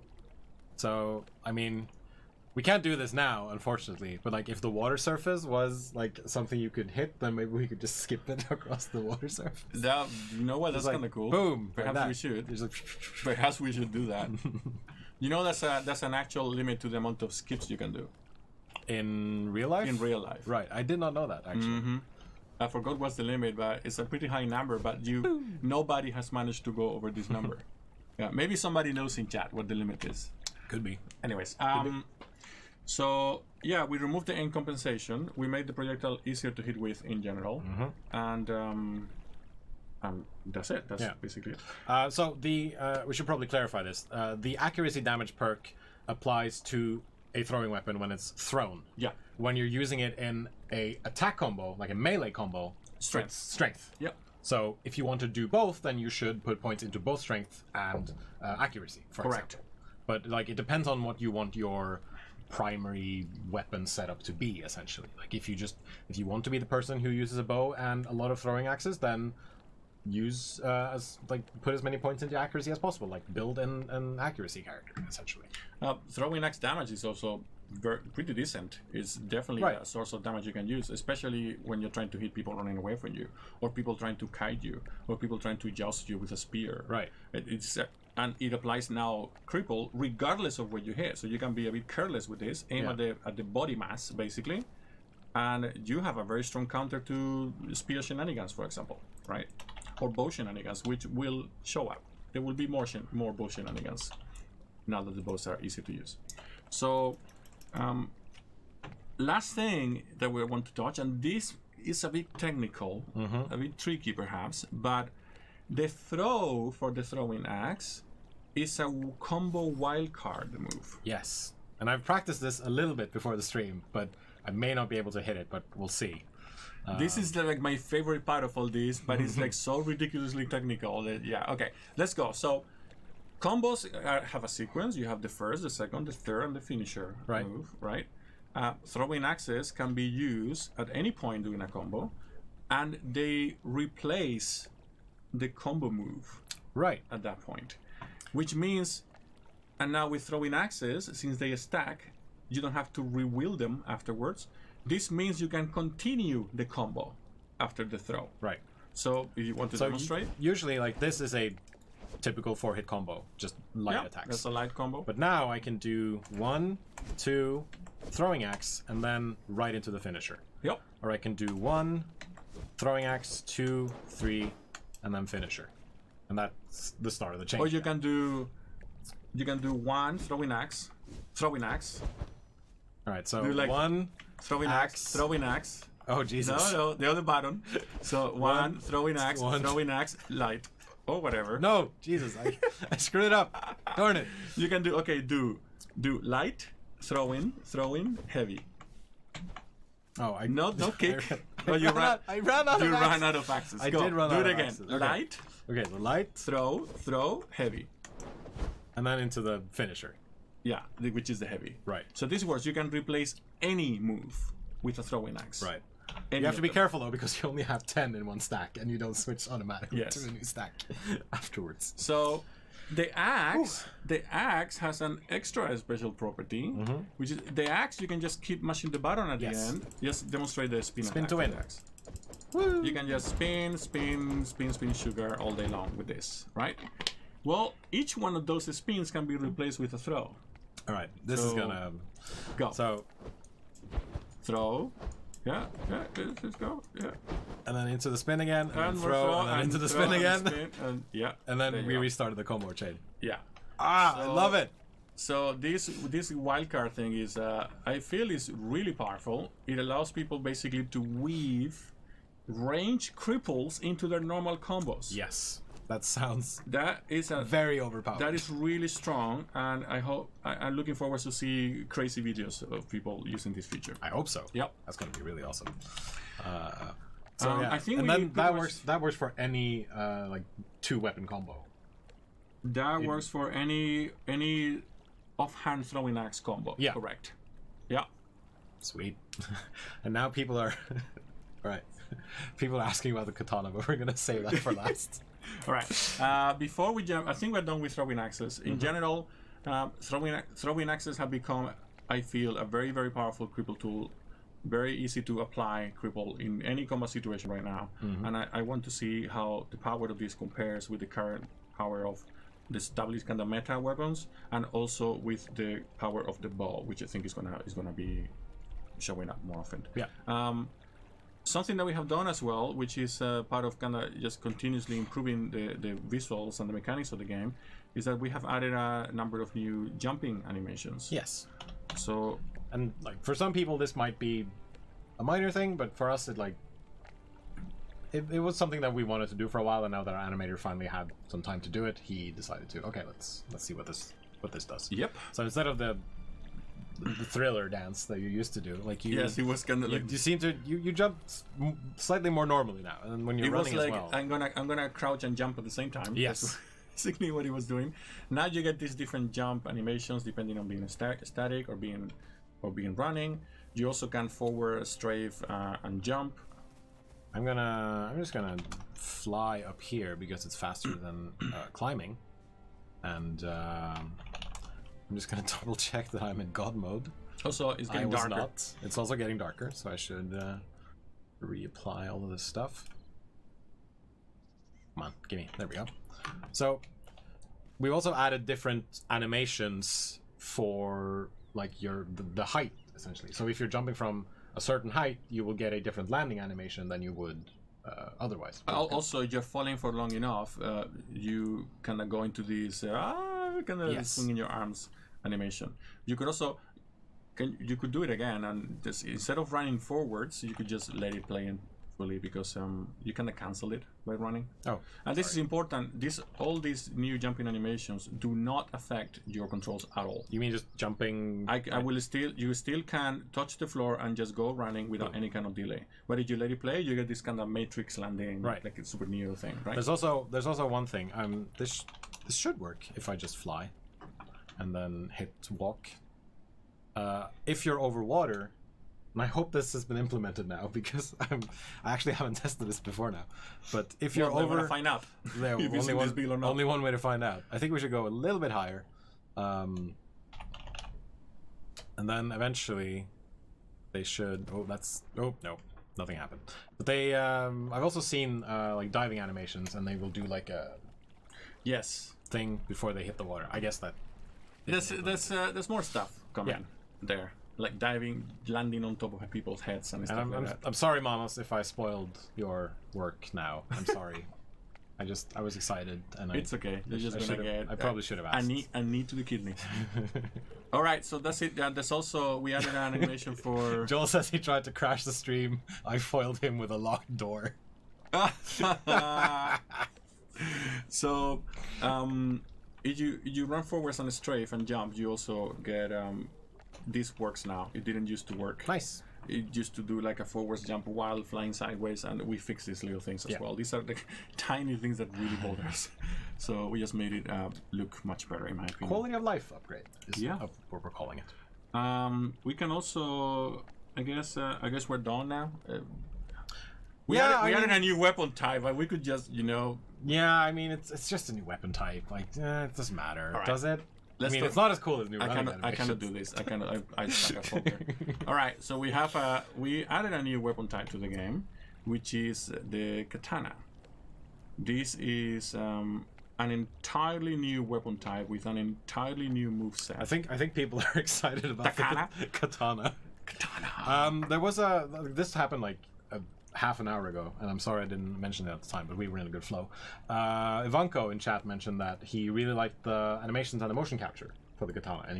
So, I mean, we can't do this now, unfortunately. But, like, if the water surface was, like, something you could hit, then maybe we could just skip it across the water surface. That, you know what? That's kind of cool. Boom. Perhaps we should. Like, perhaps we should do that. You know, that's an actual limit to the amount of skips you can do. In real life? In real life. Right. I did not know that, actually. I forgot what's the limit, but it's a pretty high number, but nobody has managed to go over this number. Yeah, maybe somebody knows in chat what the limit is. Could be. Anyways, so yeah, we removed the aim compensation. We made the projectile easier to hit with in general, and that's it. That's basically it. So we should probably clarify this. The accuracy damage perk applies to a throwing weapon when it's thrown. Yeah. When you're using it in a attack combo, like a melee combo, Strength. it's strength. Yep. So if you want to do both, then you should put points into both strength and accuracy, for Correct. example. But like it depends on what you want your primary weapon setup to be, essentially. Like if you want to be the person who uses a bow and a lot of throwing axes, then use put as many points into accuracy as possible. Like build an accuracy character, essentially. Throwing axe damage is also pretty decent. It's definitely a source of damage you can use, especially when you're trying to hit people running away from you, or people trying to kite you, or people trying to joust you with a spear. Right. And it applies now cripple regardless of where you hit. So you can be a bit careless with this. Aim at the body mass basically, and you have a very strong counter to spear shenanigans, for example, right? Or bow shenanigans, which will show up. There will be more bow shenanigans now that the bows are easy to use. So, last thing that we want to touch, and this is a bit technical, a bit tricky perhaps, but the throw for the throwing axe is a combo wildcard move. Yes. And I've practiced this a little bit before the stream, but I may not be able to hit it, but we'll see. This is like my favorite part of all this, but it's like so ridiculously technical that okay, let's go. So combos have a sequence. You have the first, the second, the third, and the finisher move, right? Throwing axes can be used at any point during a combo, and they replace the combo move at that point, which means, and now with throwing axes, since they stack, you don't have to rewield them afterwards. This means you can continue the combo after the throw. Right. So if you want to demonstrate, usually like this is a typical 4-hit combo, just light attacks. That's a light combo. But now I can do 1, 2, throwing axe, and then right into the finisher. Yep. Or I can do 1, throwing axe, 2, 3, and then finisher. And that's the start of the chain. Or you can do 1 throwing axe. All right, so like 1 throwing axe. Oh Jesus! No, the other button. So 1 throwing axe, light, or whatever. No, Jesus, I screwed it up. Darn it! You can do light, throwing, heavy. Oh, no kick. I ran out of axes. I Go. did run do out it of again. axes. Okay. Light. Okay, the light, throw, heavy. And then into the finisher. Yeah, which is the heavy. Right. So this works. You can replace any move with a throwing axe. Right. You have to be careful though, because you only have 10 in one stack, and you don't switch automatically to a new stack afterwards. So the axe has an extra special property, which is the axe. You can just keep mashing the button at the end. Just demonstrate the spin to win. Axe. Woo. You can just spin sugar all day long with this, right? Well, each one of those spins can be replaced with a throw. All right, this is gonna go. So throw, let's go, and then into the spin again, and throw, and then into the spin again, and then we restarted the combo chain. Yeah. I love it. So this wildcard thing is, I feel, is really powerful. It allows people basically to weave range cripples into their normal combos. Yes. That is very overpowered. That is really strong, and I'm looking forward to see crazy videos of people using this feature. I hope so. Yep, that's going to be really awesome. I think, and then that works for any like 2-weapon combo. That works for any offhand throwing axe combo. Yeah, correct. Yeah, sweet. And now people are right. People are asking about the katana, but we're going to save that for last. All right. Before we jump, I think we're done with throwing axes. In general, throwing axes have become, I feel, a very, very powerful cripple tool. Very easy to apply cripple in any combat situation right now. And I want to see how the power of this compares with the current power of the established kind of meta weapons, and also with the power of the bow, which I think is gonna be showing up more often. Yeah. Something that we have done as well, which is part of kind of just continuously improving the visuals and the mechanics of the game, is that we have added a number of new jumping animations. Yes. So, and like for some people this might be a minor thing, but for us it was something that we wanted to do for a while, and now that our animator finally had some time to do it, he decided to let's see what this does. Yep. So instead of the the thriller dance that you used to do. Like you, Yes, it was kind of like you seem to you jump slightly more normally now, and when you're it was running like as well. I'm gonna crouch and jump at the same time. Yes. That's basically what he was doing. Now you get these different jump animations depending on being static or being running. You also can forward, strafe, and jump. I'm just gonna fly up here because it's faster than climbing, and I'm just gonna double check that I'm in God mode. Also, it's getting darker. Not. It's also getting darker, so I should reapply all of this stuff. Come on, gimme. There we go. So we've also added different animations for like the height essentially. So if you're jumping from a certain height, you will get a different landing animation than you would otherwise. Also, you're falling for long enough, you kind of go into this kind of swinging your arms animation. You could also you could do it again, and just instead of running forwards, you could just let it play in fully because you kind of cancel it by running. Oh, and this is important. All these new jumping animations do not affect your controls at all. You mean just jumping? You still can touch the floor and just go running without any kind of delay. But if you let it play, you get this kind of matrix landing, right? Like a super Neo thing, right? There's also one thing. This should work if I just fly, and then hit walk. If you're over water. And I hope this has been implemented now because I actually haven't tested this before now. But if you're over, want to find out. There, only one way to find out. I think we should go a little bit higher, and then eventually they should. Oh no, nothing happened. But they, I've also seen like diving animations, and they will do like a thing before they hit the water. I guess that there's more stuff coming there. Like diving, landing on top of people's heads and stuff like that. I'm sorry, Manos, if I spoiled your work now. I'm sorry. I was excited, and it's okay. You're just gonna get. I probably should have asked. I need to the kidney. All right, so that's it. There's also we added an animation for. Joel says he tried to crash the stream. I foiled him with a locked door. So, if you run forwards on a strafe and jump, you also get this works now. It didn't used to work. Nice. It used to do like a forwards jump while flying sideways, and we fixed these little things as well. These are the tiny things that really bother us. So we just made it look much better, in my opinion. Quality of life upgrade is what we're calling it. We can also, I guess we're done now. We added a new weapon type, but we could just, Yeah, I mean, it's just a new weapon type. Like, it doesn't matter, does it? It's not as cool as new. I cannot do this. I suck at poker. All right, so we added a new weapon type to the game, which is the katana. This is an entirely new weapon type with an entirely new moveset. I think people are excited about the katana. Katana. There was this happened like half an hour ago, and I'm sorry I didn't mention it at the time, but we were in a good flow. Ivanko in chat mentioned that he really liked the animations and the motion capture for the katana, and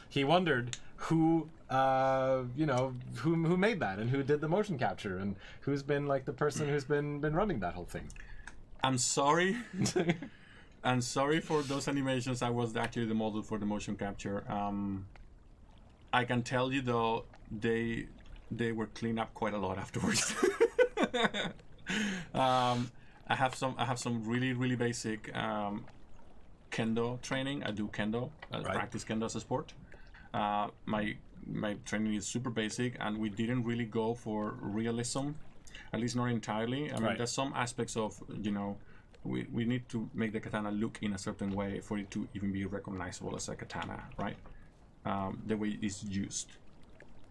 he wondered who who made that and who did the motion capture and who's been like the person who's been running that whole thing. I'm sorry. I'm sorry for those animations. I was actually the model for the motion capture. I can tell you though, they were cleaned up quite a lot afterwards. I have some really basic kendo training. I do kendo. I practice kendo as a sport. My training is super basic, and we didn't really go for realism, at least not entirely. I mean, there's some aspects of we need to make the katana look in a certain way for it to even be recognizable as a katana, right? The way it's used.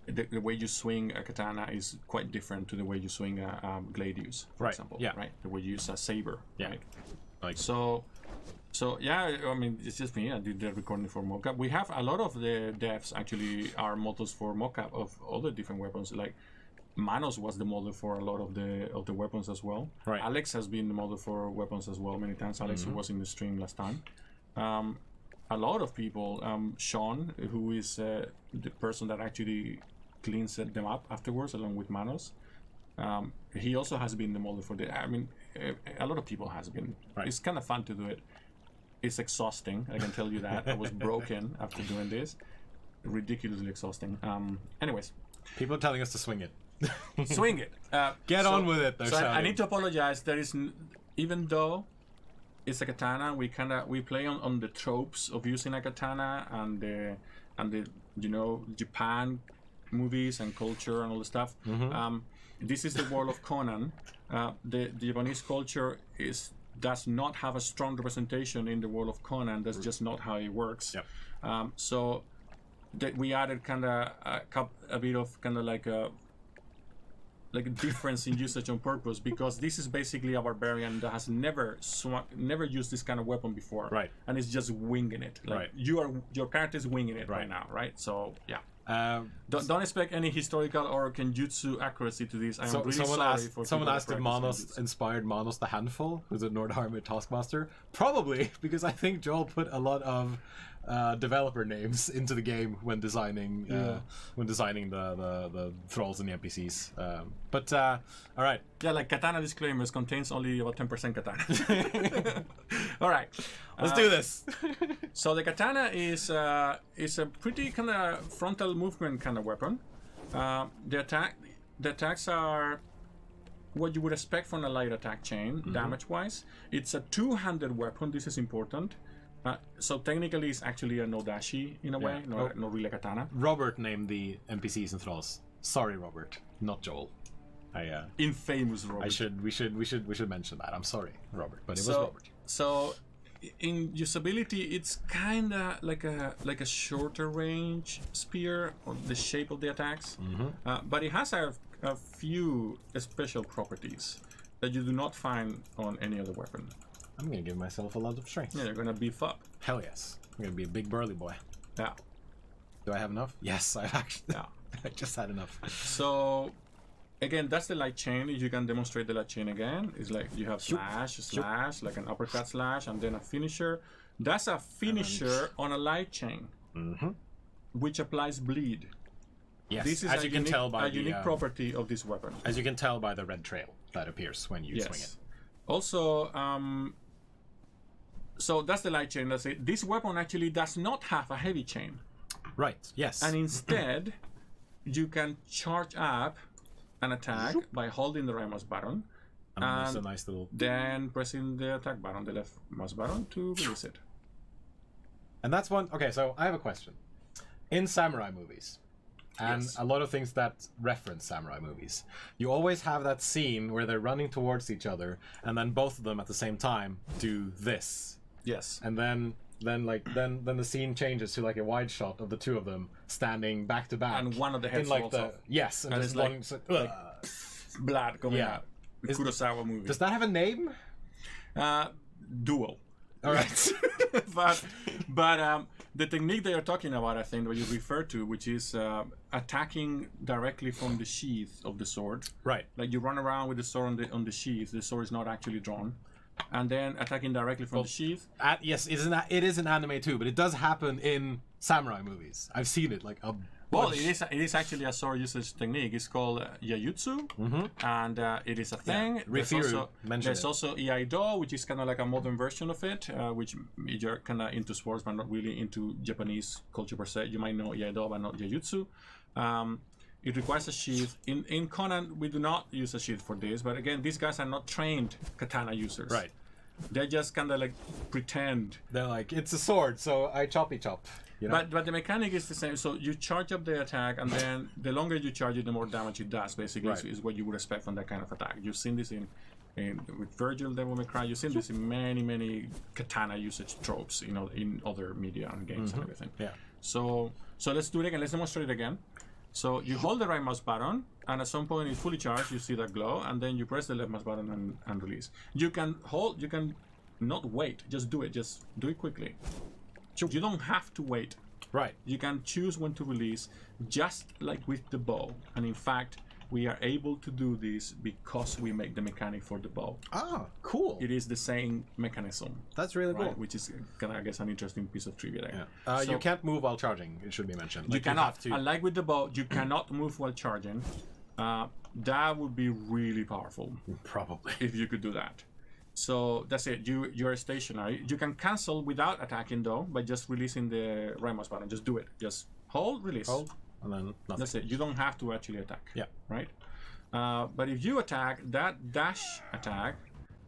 The way you swing a katana is quite different to the way you swing a gladius, for example. Yeah. Right. The way you use a saber. Yeah. Right? Like so yeah. I mean, it's just me. I did the recording for mocap. We have a lot of the devs actually are models for mocap of other different weapons. Like Manos was the model for a lot of the weapons as well. Right. Alex has been the model for weapons as well many times. Alex, who was in the stream last time. A lot of people. Sean, who is the person that actually cleans them up afterwards along with Manos. He also has been the model for a lot of people has been. It's kind of fun to do it. It's exhausting, I can tell you that. I was broken after doing this. ridiculously exhausting. Anyways, People are telling us to swing it. swing it. Get on with it. They're So I shouting. need to apologize. There is, even though it's a katana, we play on the tropes of using a katana and the Japan movies and culture and all the stuff. This is the world of Conan. The Japanese culture does not have a strong representation in the world of Conan. That's just not how it works. Yep. So that we added kind of a bit of kind of like a difference in usage on purpose, because this is basically a barbarian that has never used this kind of weapon before, Right. And it's just winging it. Like Right. your character is winging it right now, right? So yeah. Don't expect any historical or kenjutsu accuracy to this. I'm really sorry for someone people asked that if practice Manos kenjutsu. inspired Manos the Handful, who's a Nordharmit Taskmaster. Probably, because I think Joel put a lot of developer names into the game when designing the thralls and the NPCs. But all right. Yeah, like Katana disclaimers contains only about 10% Katana. All right. Let's do this. So the Katana is a pretty kind of frontal movement kind of weapon. The attacks are what you would expect from a light attack chain, damage-wise. It's a two-handed weapon. This is important. So technically, it's actually a no-dashi in a way, not really a katana. Robert named the NPCs and thralls. Sorry, Robert, not Joel. Infamous Robert. We should mention that. I'm sorry, Robert, but it was Robert. So, in usability, it's kind of like a shorter range spear on the shape of the attacks, but it has a few special properties that you do not find on any other weapon. I'm gonna give myself a lot of strength. Yeah, you're gonna beef up. Hell yes. I'm gonna be a big burly boy. Yeah. Do I have enough? Yes, I actually. Yeah. I just had enough. So, again, that's the light chain. You can demonstrate the light chain again. It's like you have slash, like an uppercut slash, and then a finisher. That's a finisher on a light chain, which applies bleed. Yes, This is as you can tell by a unique property of this weapon. As you can tell by the red trail that appears when you swing it. Also, so that's the light chain. That's it. This weapon actually does not have a heavy chain. Right. Yes. And instead, you can charge up an attack by holding the right mouse button, and that's a nice little. then pressing the attack button, the left mouse button, to release it. And that's one. Okay, so I have a question. In samurai movies, and a lot of things that reference samurai movies, you always have that scene where they're running towards each other, and then both of them at the same time do this. Yes. And then the scene changes to like a wide shot of the two of them standing back to back, And one of the heads in like falls the off. yes, and And just it's one. Blood coming Yeah. out. The Kurosawa movie. Does that have a name? Duel. All right. but the technique that you're talking about, I think, what you refer to, which is attacking directly from the sheath of the sword. Right. Like you run around with the sword on the sheath. The sword is not actually drawn, and then attacking directly from the sheath. Yes, it is an anime too, but it does happen in samurai movies. I've seen it like a Well, bunch. it is actually a sword usage technique. It's called Yayutsu, and it is a thing. Rifiru mentioned There's it. also Iaido, which is kind of like a modern version of it, which you're kind of into swords, but not really into Japanese culture per se. You might know Iaido, but not Yayutsu. It requires a sheath. In Conan, we do not use a sheath for this, but again, these guys are not trained katana users. Right. They just kind of like pretend. They're like, it's a sword, so I choppy chop. You know? But the mechanic is the same. So you charge up the attack, and then the longer you charge it, the more damage it does. Basically, is what you would expect from that kind of attack. You've seen this in with Virgil, Devil May Cry. You've seen this in many katana usage tropes, in other media and games and everything. Yeah. So let's do it again. Let's demonstrate it again. So you hold the right mouse button, and at some point it's fully charged. You see that glow, and then you press the left mouse button and release. You can hold. You can not wait. Just do it. Just do it quickly. You don't have to wait. Right. You can choose when to release, just like with the bow. And in fact, we are able to do this because we make the mechanic for the bow. Ah, cool. It is the same mechanism. That's really cool. Which is kind of, I guess, an interesting piece of trivia there. Yeah. So You can't move while charging. It should be mentioned. you cannot. have to. Unlike with the bow, you cannot move while charging. That would be really powerful Probably. if you could do that. So that's it. You're stationary. You can cancel without attacking though by just releasing the right mouse button. Just do it. Just Hold, release. Hold, and then nothing. That's it. You don't have to actually attack. Yeah. Right? But if you attack, that dash attack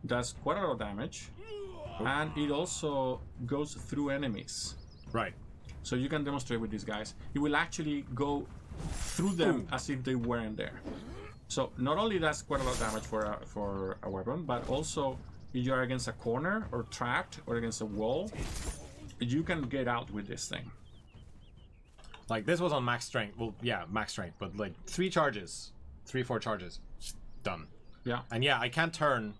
does quite a lot of damage. And it also goes through enemies. Right. So you can demonstrate with these guys. It will actually go through them as if they weren't there. So not only does quite a lot of damage for a weapon, but also if you're against a corner or trapped or against a wall, you can get out with this thing. Like this was on max strength. Well, yeah, max strength, but like 4 charges, done. Yeah. And yeah, I can't turn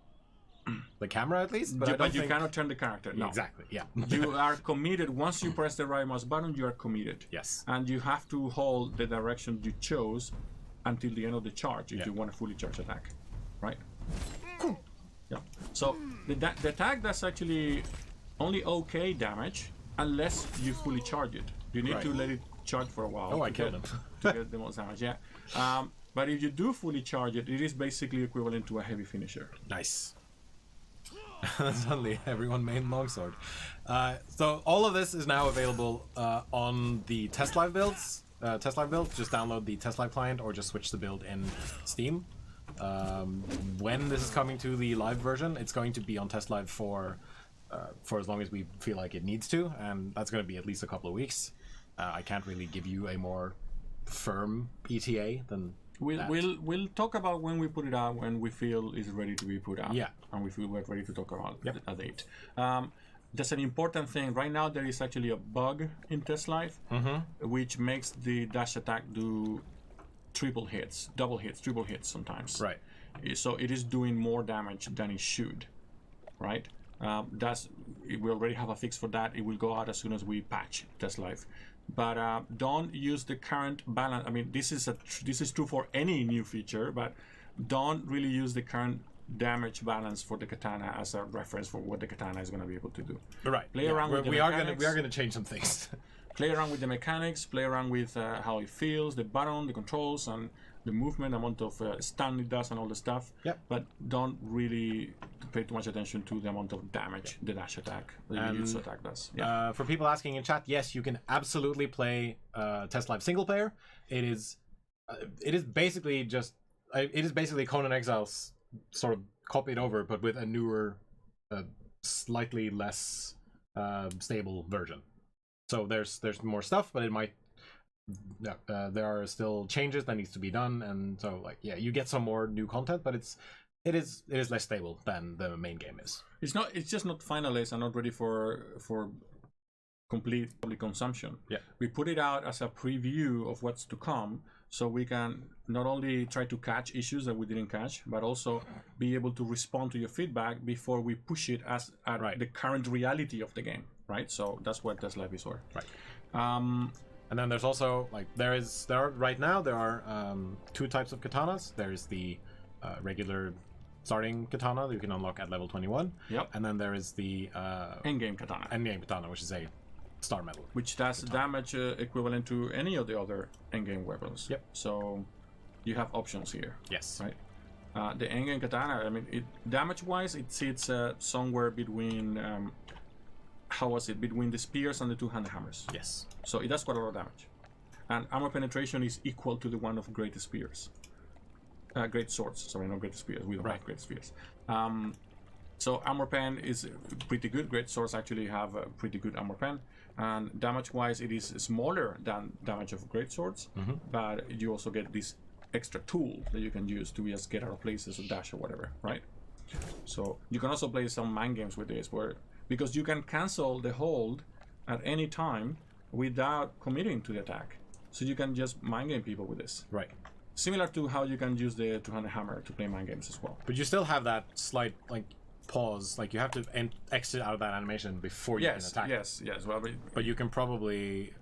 the camera at least, but you cannot turn the character. No. Exactly. Yeah. You are committed. Once you press the right mouse button, you are committed. Yes. And you have to hold the direction you chose until the end of the charge if you want a fully charged attack, right? Yeah. So the attack does actually only okay damage unless you fully charge it. You need to let it charge for a while. Oh, I killed him. To get the most damage. Yeah. But if you do fully charge it, it is basically equivalent to a heavy finisher. Nice. Suddenly, everyone main longsword. So all of this is now available on the Testlive builds. Testlive build. Just download the Testlive client or just switch the build in Steam. When this is coming to the live version, it's going to be on Testlive for as long as we feel like it needs to, and that's going to be at least a couple of weeks. I can't really give you a more firm ETA than. We'll talk about when we put it out when we feel it's ready to be put out. Yeah. And we feel we're ready to talk about a date. There's an important thing. Right now there is actually a bug in Testlive which makes the dash attack do triple hits, double hits, triple hits sometimes. Right. So it is doing more damage than it should. Right? We already have a fix for that. It will go out as soon as we patch Testlive. But don't use the current balance. I mean, this is true for any new feature, but don't really use the current damage balance for the katana as a reference for what the katana is going to be able to do. Right. Play around with the mechanics. We are gonna change some things. Play around with the mechanics. Play around with how it feels, the button, the controls, and the movement, amount of stun it does, and all the stuff. Yep. But don't really pay too much attention to the amount of damage the dash attack, the jutsu attack does. Yeah. For people asking in chat, yes, you can absolutely play Testlive single player. It is basically Conan Exiles sort of copied over, but with a newer, slightly less stable version. So there's more stuff, but it might. There are still changes that needs to be done, and so you get some more new content, but it is less stable than the main game is. It's just not finalized and not ready for complete public consumption. Yeah. We put it out as a preview of what's to come, so we can not only try to catch issues that we didn't catch, but also be able to respond to your feedback before we push it as the current reality of the game. Right. So that's what Testlive is for. Right. And then there's also there are 2 types of katanas. There's the regular starting katana that you can unlock at level 21. Yep. And then there is the endgame katana, which is a star medal, which does damage equivalent to any of the other endgame weapons. Yep. So you have options here. Yes. Right. The endgame katana, I mean, damage-wise, it sits somewhere between. Between the spears and the 2-handed hammers. Yes. So it does quite a lot of damage. And armor penetration is equal to the one of great spears. Great swords. Sorry, not great spears. We don't have great spears. So armor pen is pretty good. Great swords actually have a pretty good armor pen. And damage-wise, it is smaller than damage of great swords. But you also get this extra tool that you can use to just get out of places or dash or whatever, right? So you can also play some mind games with this because you can cancel the hold at any time without committing to the attack. So you can just mind game people with this. Right. Similar to how you can use the 2-handed hammer to play mind games as well. But you still have that slight pause. You have to exit out of that animation before you can attack. Yes. Well, but you can probably.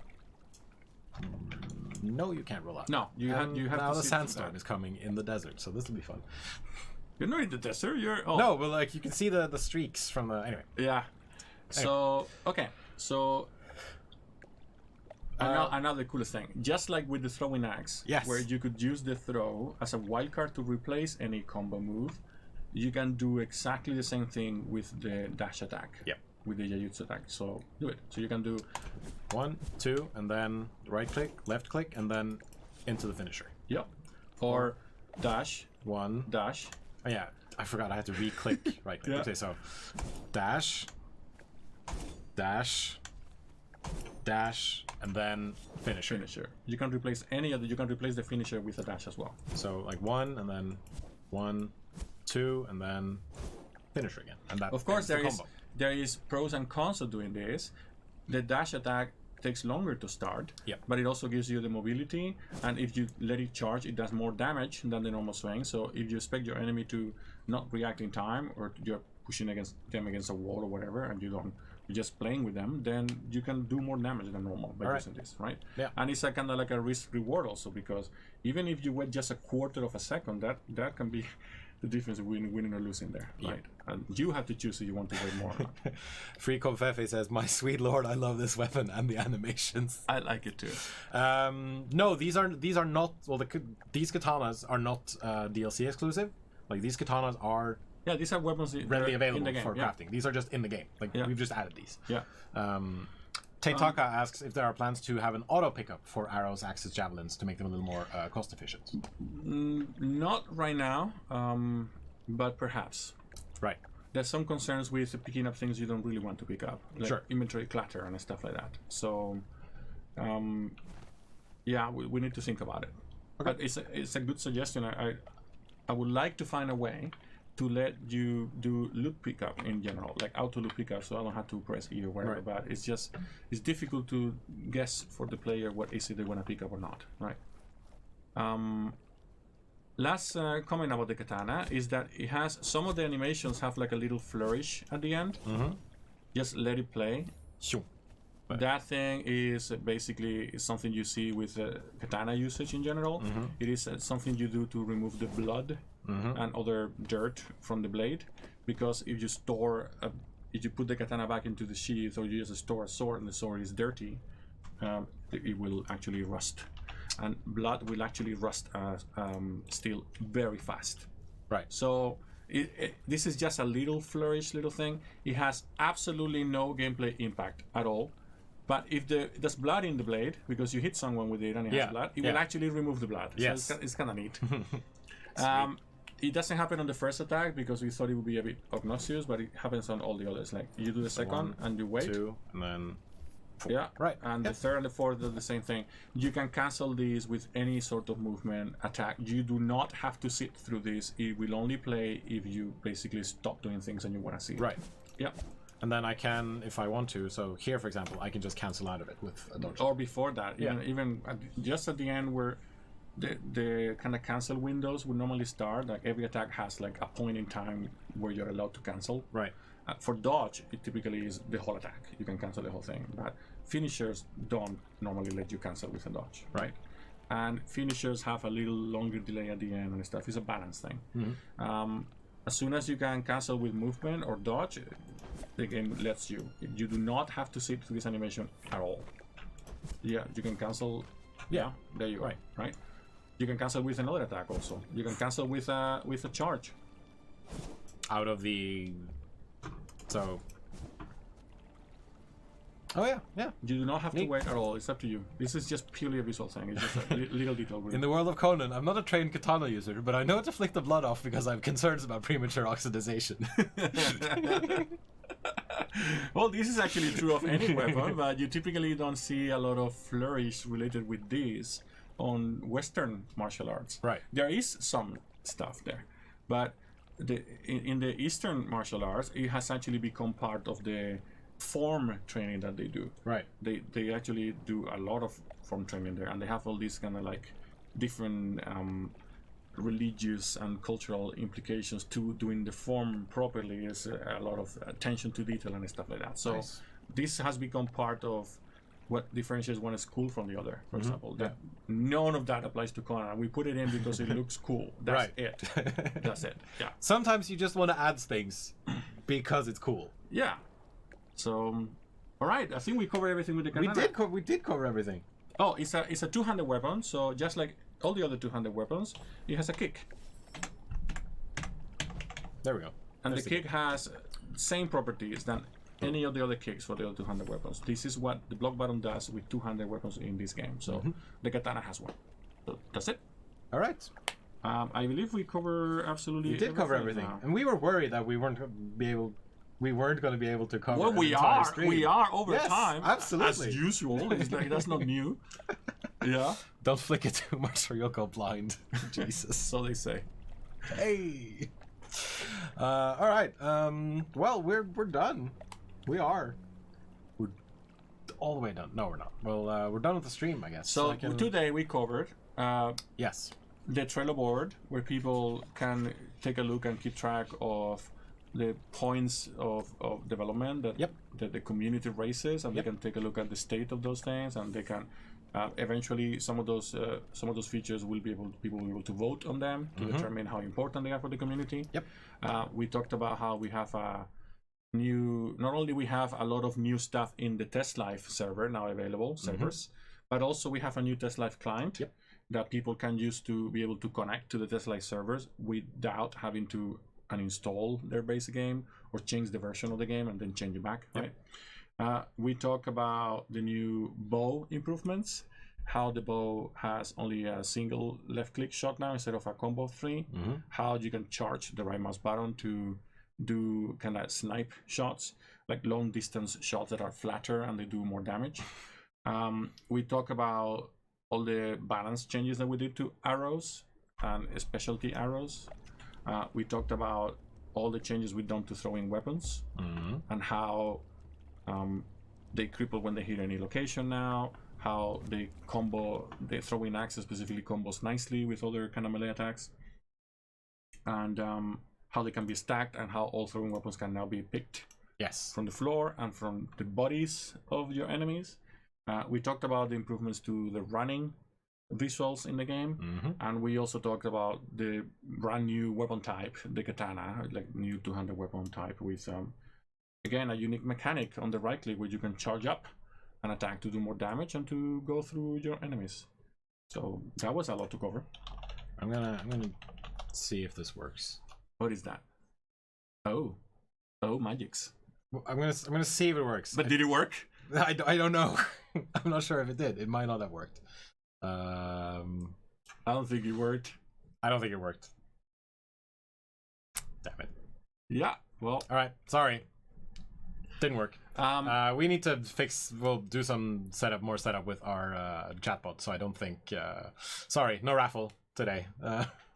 No, you can't roll out. No, you have now to. The sandstorm is coming in the desert, so this will be fun. You're not in the desert. No, but you can see the streaks from the anyway. Yeah. So okay, so another coolest thing, just like with the throwing axe, where you could use the throw as a wildcard to replace any combo move, you can do exactly the same thing with the dash attack. Yep. with the Jujutsu attack. So do it. So you can do 1, 2, and then right click, left click, and then into the finisher. Yep. Or dash, 1, dash. Oh yeah, I forgot I had to re-click right click. Yeah. Okay, so dash, dash, dash, and then finisher. Finisher. You can replace any other. You can replace the finisher with a dash as well. So like 1, and then 1, 2, and then finisher again. And that Of course, ends the there is pros and cons of doing this. The dash attack takes longer to start, Yep. but it also gives you the mobility, and if you let it charge, it does more damage than the normal swing. So if you expect your enemy to not react in time, or you're pushing them against a wall or whatever, and you're just playing with them, then you can do more damage than normal by using this, right? Yeah. And it's a kind of like a risk reward also, because even if you wait just a quarter of a second, that can be the difference between winning or losing there, right? And you have to choose if you want to wait more or not. Free Confefe says, "My sweet lord, I love this weapon and the animations." I like it too. No, these are not. Well, these katanas are not DLC exclusive. Like these katanas are Yeah, these are weapons readily available in the game, for crafting. These are just in the game. Like we've just added these. Yeah. Taitaka asks if there are plans to have an auto pickup for arrows, axes, javelins to make them a little more cost efficient. Not right now, but perhaps. Right. There's some concerns with picking up things you don't really want to pick up, like Sure. inventory clutter and stuff like that. So, yeah, we need to think about it. Okay. But it's a good suggestion. I would like to find a way to let you do loot pickup in general, like auto loot pickup, so I don't have to press E or whatever. Right. But it's difficult to guess for the player what is it they want to pick up or not, right? Last comment about the katana is that it has some of the animations have like a little flourish at the end. Mm-hmm. Just let it play. Sure. Right. That thing is basically something you see with katana usage in general. Mm-hmm. It is something you do to remove the blood and other dirt from the blade, because if you if you put the katana back into the sheath, or you just store a sword and the sword is dirty, it will actually rust, and blood will actually rust steel very fast. Right. So this is just a little flourish, little thing. It has absolutely no gameplay impact at all. But if there's blood in the blade, because you hit someone with it and it has blood, it will actually remove the blood. Yes. So it's kind of neat. It doesn't happen on the first attack because we thought it would be a bit obnoxious, but it happens on all the others. Like you do the second and you wait. 2, and then 4. Yeah, Right. And the third and the fourth are the same thing. You can cancel these with any sort of movement attack. You do not have to sit through this. It will only play if you basically stop doing things and you want to see it. Right. Yeah. And then I can, if I want to, so here, for example, I can just cancel out of it with a dodge. Or before that, even just at the end where the kind of cancel windows would normally start. Like every attack has like a point in time where you're allowed to cancel. Right. For dodge, it typically is the whole attack. You can cancel the whole thing. But finishers don't normally let you cancel with a dodge. Right. And finishers have a little longer delay at the end and stuff. It's a balance thing. Mm-hmm. As soon as you can cancel with movement or dodge, the game lets you. You do not have to sit through this animation at all. Yeah, you can cancel. Yeah, there you go. Right. You can cancel with another attack also. You can cancel with a charge. Out of the... So... Oh yeah, yeah. You do not have to wait at all. It's up to you. This is just purely a visual thing. It's just a little detail. In the world of Conan, I'm not a trained katana user, but I know to flick the blood off because I have concerns about premature oxidization. Well, this is actually true of any weapon, but you typically don't see a lot of flourish related with these on Western martial arts. Right. There is some stuff there, but in the Eastern martial arts, it has actually become part of the form training that they do. Right. They actually do a lot of form training there, and they have all these kind of like different religious and cultural implications to doing the form properly. Is a lot of attention to detail and stuff like that. So nice. This has become part of what differentiates one school from the other. For example, none of that applies to Conan. We put it in because it looks cool. That's it. That's it. Yeah. Sometimes you just want to add things because it's cool. Yeah. So, all right. I think we covered everything with the katana. We did cover everything. Oh, it's a two-handed weapon. So just like all the other two-handed weapons, it has a kick. There we go. And the kick has same properties than any of the other kicks for the other 200 weapons. This is what the block button does with 200 weapons in this game. So the katana has one. So that's it. All right. I believe we cover absolutely. We did cover everything, now. and we were worried that we weren't going to be able to cover. Well, we are over yes, time, absolutely, as usual. It's like that's not new. Yeah. Don't flick it too much, or you'll go blind. Jesus. So they say. Hey. All right. Well, we're done. We're all the way done. No, we're not. Well, we're done with the stream, I guess. So today we covered. Yes. The Trello board, where people can take a look and keep track of the points of development that the community raises, and they can take a look at the state of those things, and they can eventually some of those features people will be able to vote on them to determine how important they are for the community. We talked about how we have not only we have a lot of new stuff in the Testlive server now available servers, but also we have a new Testlive client that people can use to be able to connect to the Testlive servers without having to uninstall their base game or change the version of the game and then change it back, right? We talk about the new bow improvements, how the bow has only a single left-click shot now instead of a combo of 3, how you can charge the right mouse button to do kind of snipe shots, like long-distance shots that are flatter and they do more damage. We talk about all the balance changes that we did to arrows and specialty arrows. We talked about all the changes we've done to throwing weapons and how they cripple when they hit any location now, how they throwing axes specifically combos nicely with other kind of melee attacks, and how they can be stacked, and how all throwing weapons can now be picked from the floor and from the bodies of your enemies. We talked about the improvements to the running visuals in the game, and we also talked about the brand new weapon type, the katana, like new 200 weapon type with again a unique mechanic on the right click where you can charge up an attack to do more damage and to go through your enemies. So that was a lot to cover. I'm gonna see if this works. What is that? Oh, magics. I'm gonna see if it works. But did it work? I don't know. I'm not sure if it did. It might not have worked. I don't think it worked. I don't think it worked. Damn it. Yeah. Well. All right. Sorry. Didn't work. We need to fix. We'll do some more setup with our chatbot. So I don't think. Sorry, no raffle today.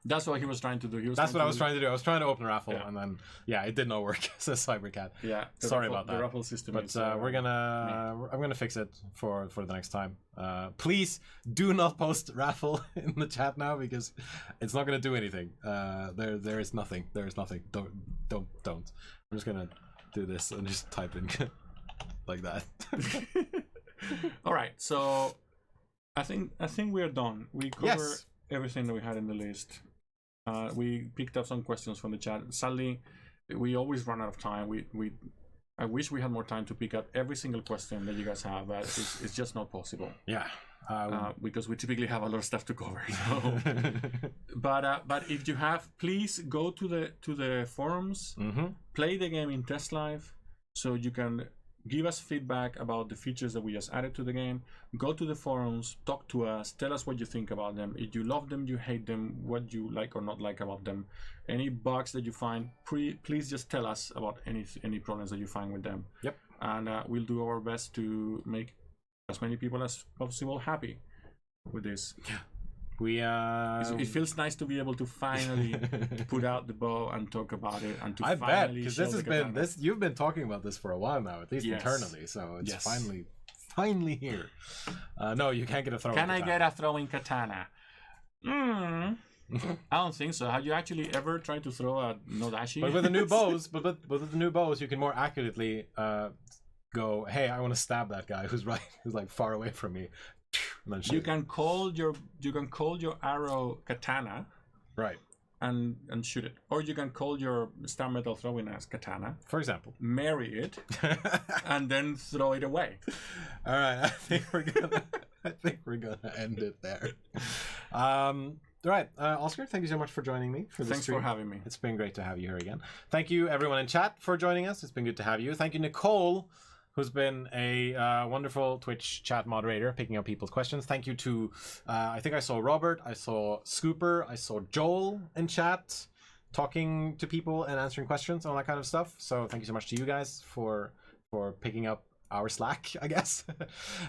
That's what he was trying to do. That's what I was trying to do. I was trying to open a raffle, and then it did not work. Says Cybercat. Yeah. Sorry about that. The raffle system. But I'm gonna fix it for the next time. Please do not post raffle in the chat now because it's not gonna do anything. There is nothing. There is nothing. Don't. I'm just gonna do this and just type in like that. All right. So I think we're done. We cover everything that we had in the list. We picked up some questions from the chat. Sadly, we always run out of time. I wish we had more time to pick up every single question that you guys have, but it's just not possible. Yeah. Because we typically have a lot of stuff to cover. So. but if you have, please go to the forums, play the game in Testlive, so you can give us feedback about the features that we just added to the game. Go to the forums, talk to us, tell us what you think about them. If you love them, you hate them, what you like or not like about them. Any bugs that you find, please just tell us about any problems that you find with them. Yep. And we'll do our best to make as many people as possible happy with this. It feels nice to be able to finally put out the bow and talk about it, and to I finally bet because show you've been talking about this for a while now, at least internally, so it's finally here. No, you can't get a throwing katana. I get a throwing katana? I don't think so. Have you actually ever tried to throw a nodashi? But with the new bows, with the new bows, you can more accurately go, hey, I want to stab that guy who's like far away from me. You can call your arrow katana, right, and shoot it, or you can call your star metal throwing as katana, for example. Marry it, and then throw it away. All right, I think we're gonna end it there. All right, Oscar, thank you so much for joining me for this Thanks stream. for having me. It's been great to have you here again. Thank you, everyone in chat, for joining us. It's been good to have you. Thank you, Nicole, who's been a wonderful Twitch chat moderator, picking up people's questions. Thank you to, I think I saw Robert, I saw Scooper, I saw Joel in chat, talking to people and answering questions, all that kind of stuff. So thank you so much to you guys for picking up our slack, I guess.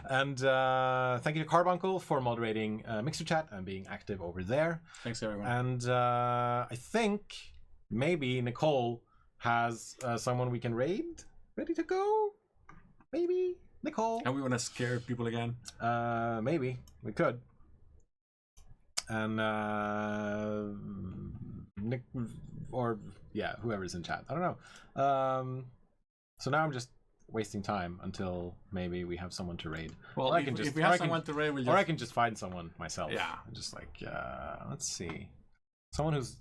And thank you to Carbuncle for moderating Mixer Chat and being active over there. Thanks, everyone. And I think maybe Nicole has someone we can raid ready to go. Maybe Nicole. And we want to scare people again. Maybe we could. And Nick, or yeah, whoever's in chat. I don't know. So now I'm just wasting time until maybe we have someone to raid. Well, if we have someone to raid, we'll just... Or I can just find someone myself. Yeah. Just like, let's see. Someone who's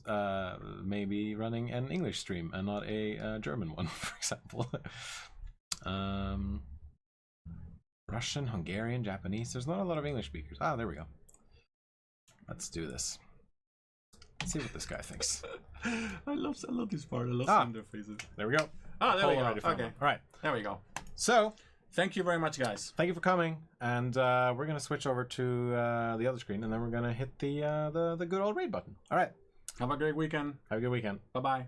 maybe running an English stream and not a German one, for example. Russian, Hungarian, Japanese. There's not a lot of English speakers. Ah, there we go. Let's do this. Let's see what this guy thinks. I love this part. I love seeing their faces. There we go. Oh, there we go. Okay. All right. There we go. So, thank you very much, guys. thank you for coming, and we're gonna switch over to the other screen, and then we're gonna hit the good old raid button. All right. Have a great weekend. Have a good weekend. Bye-bye.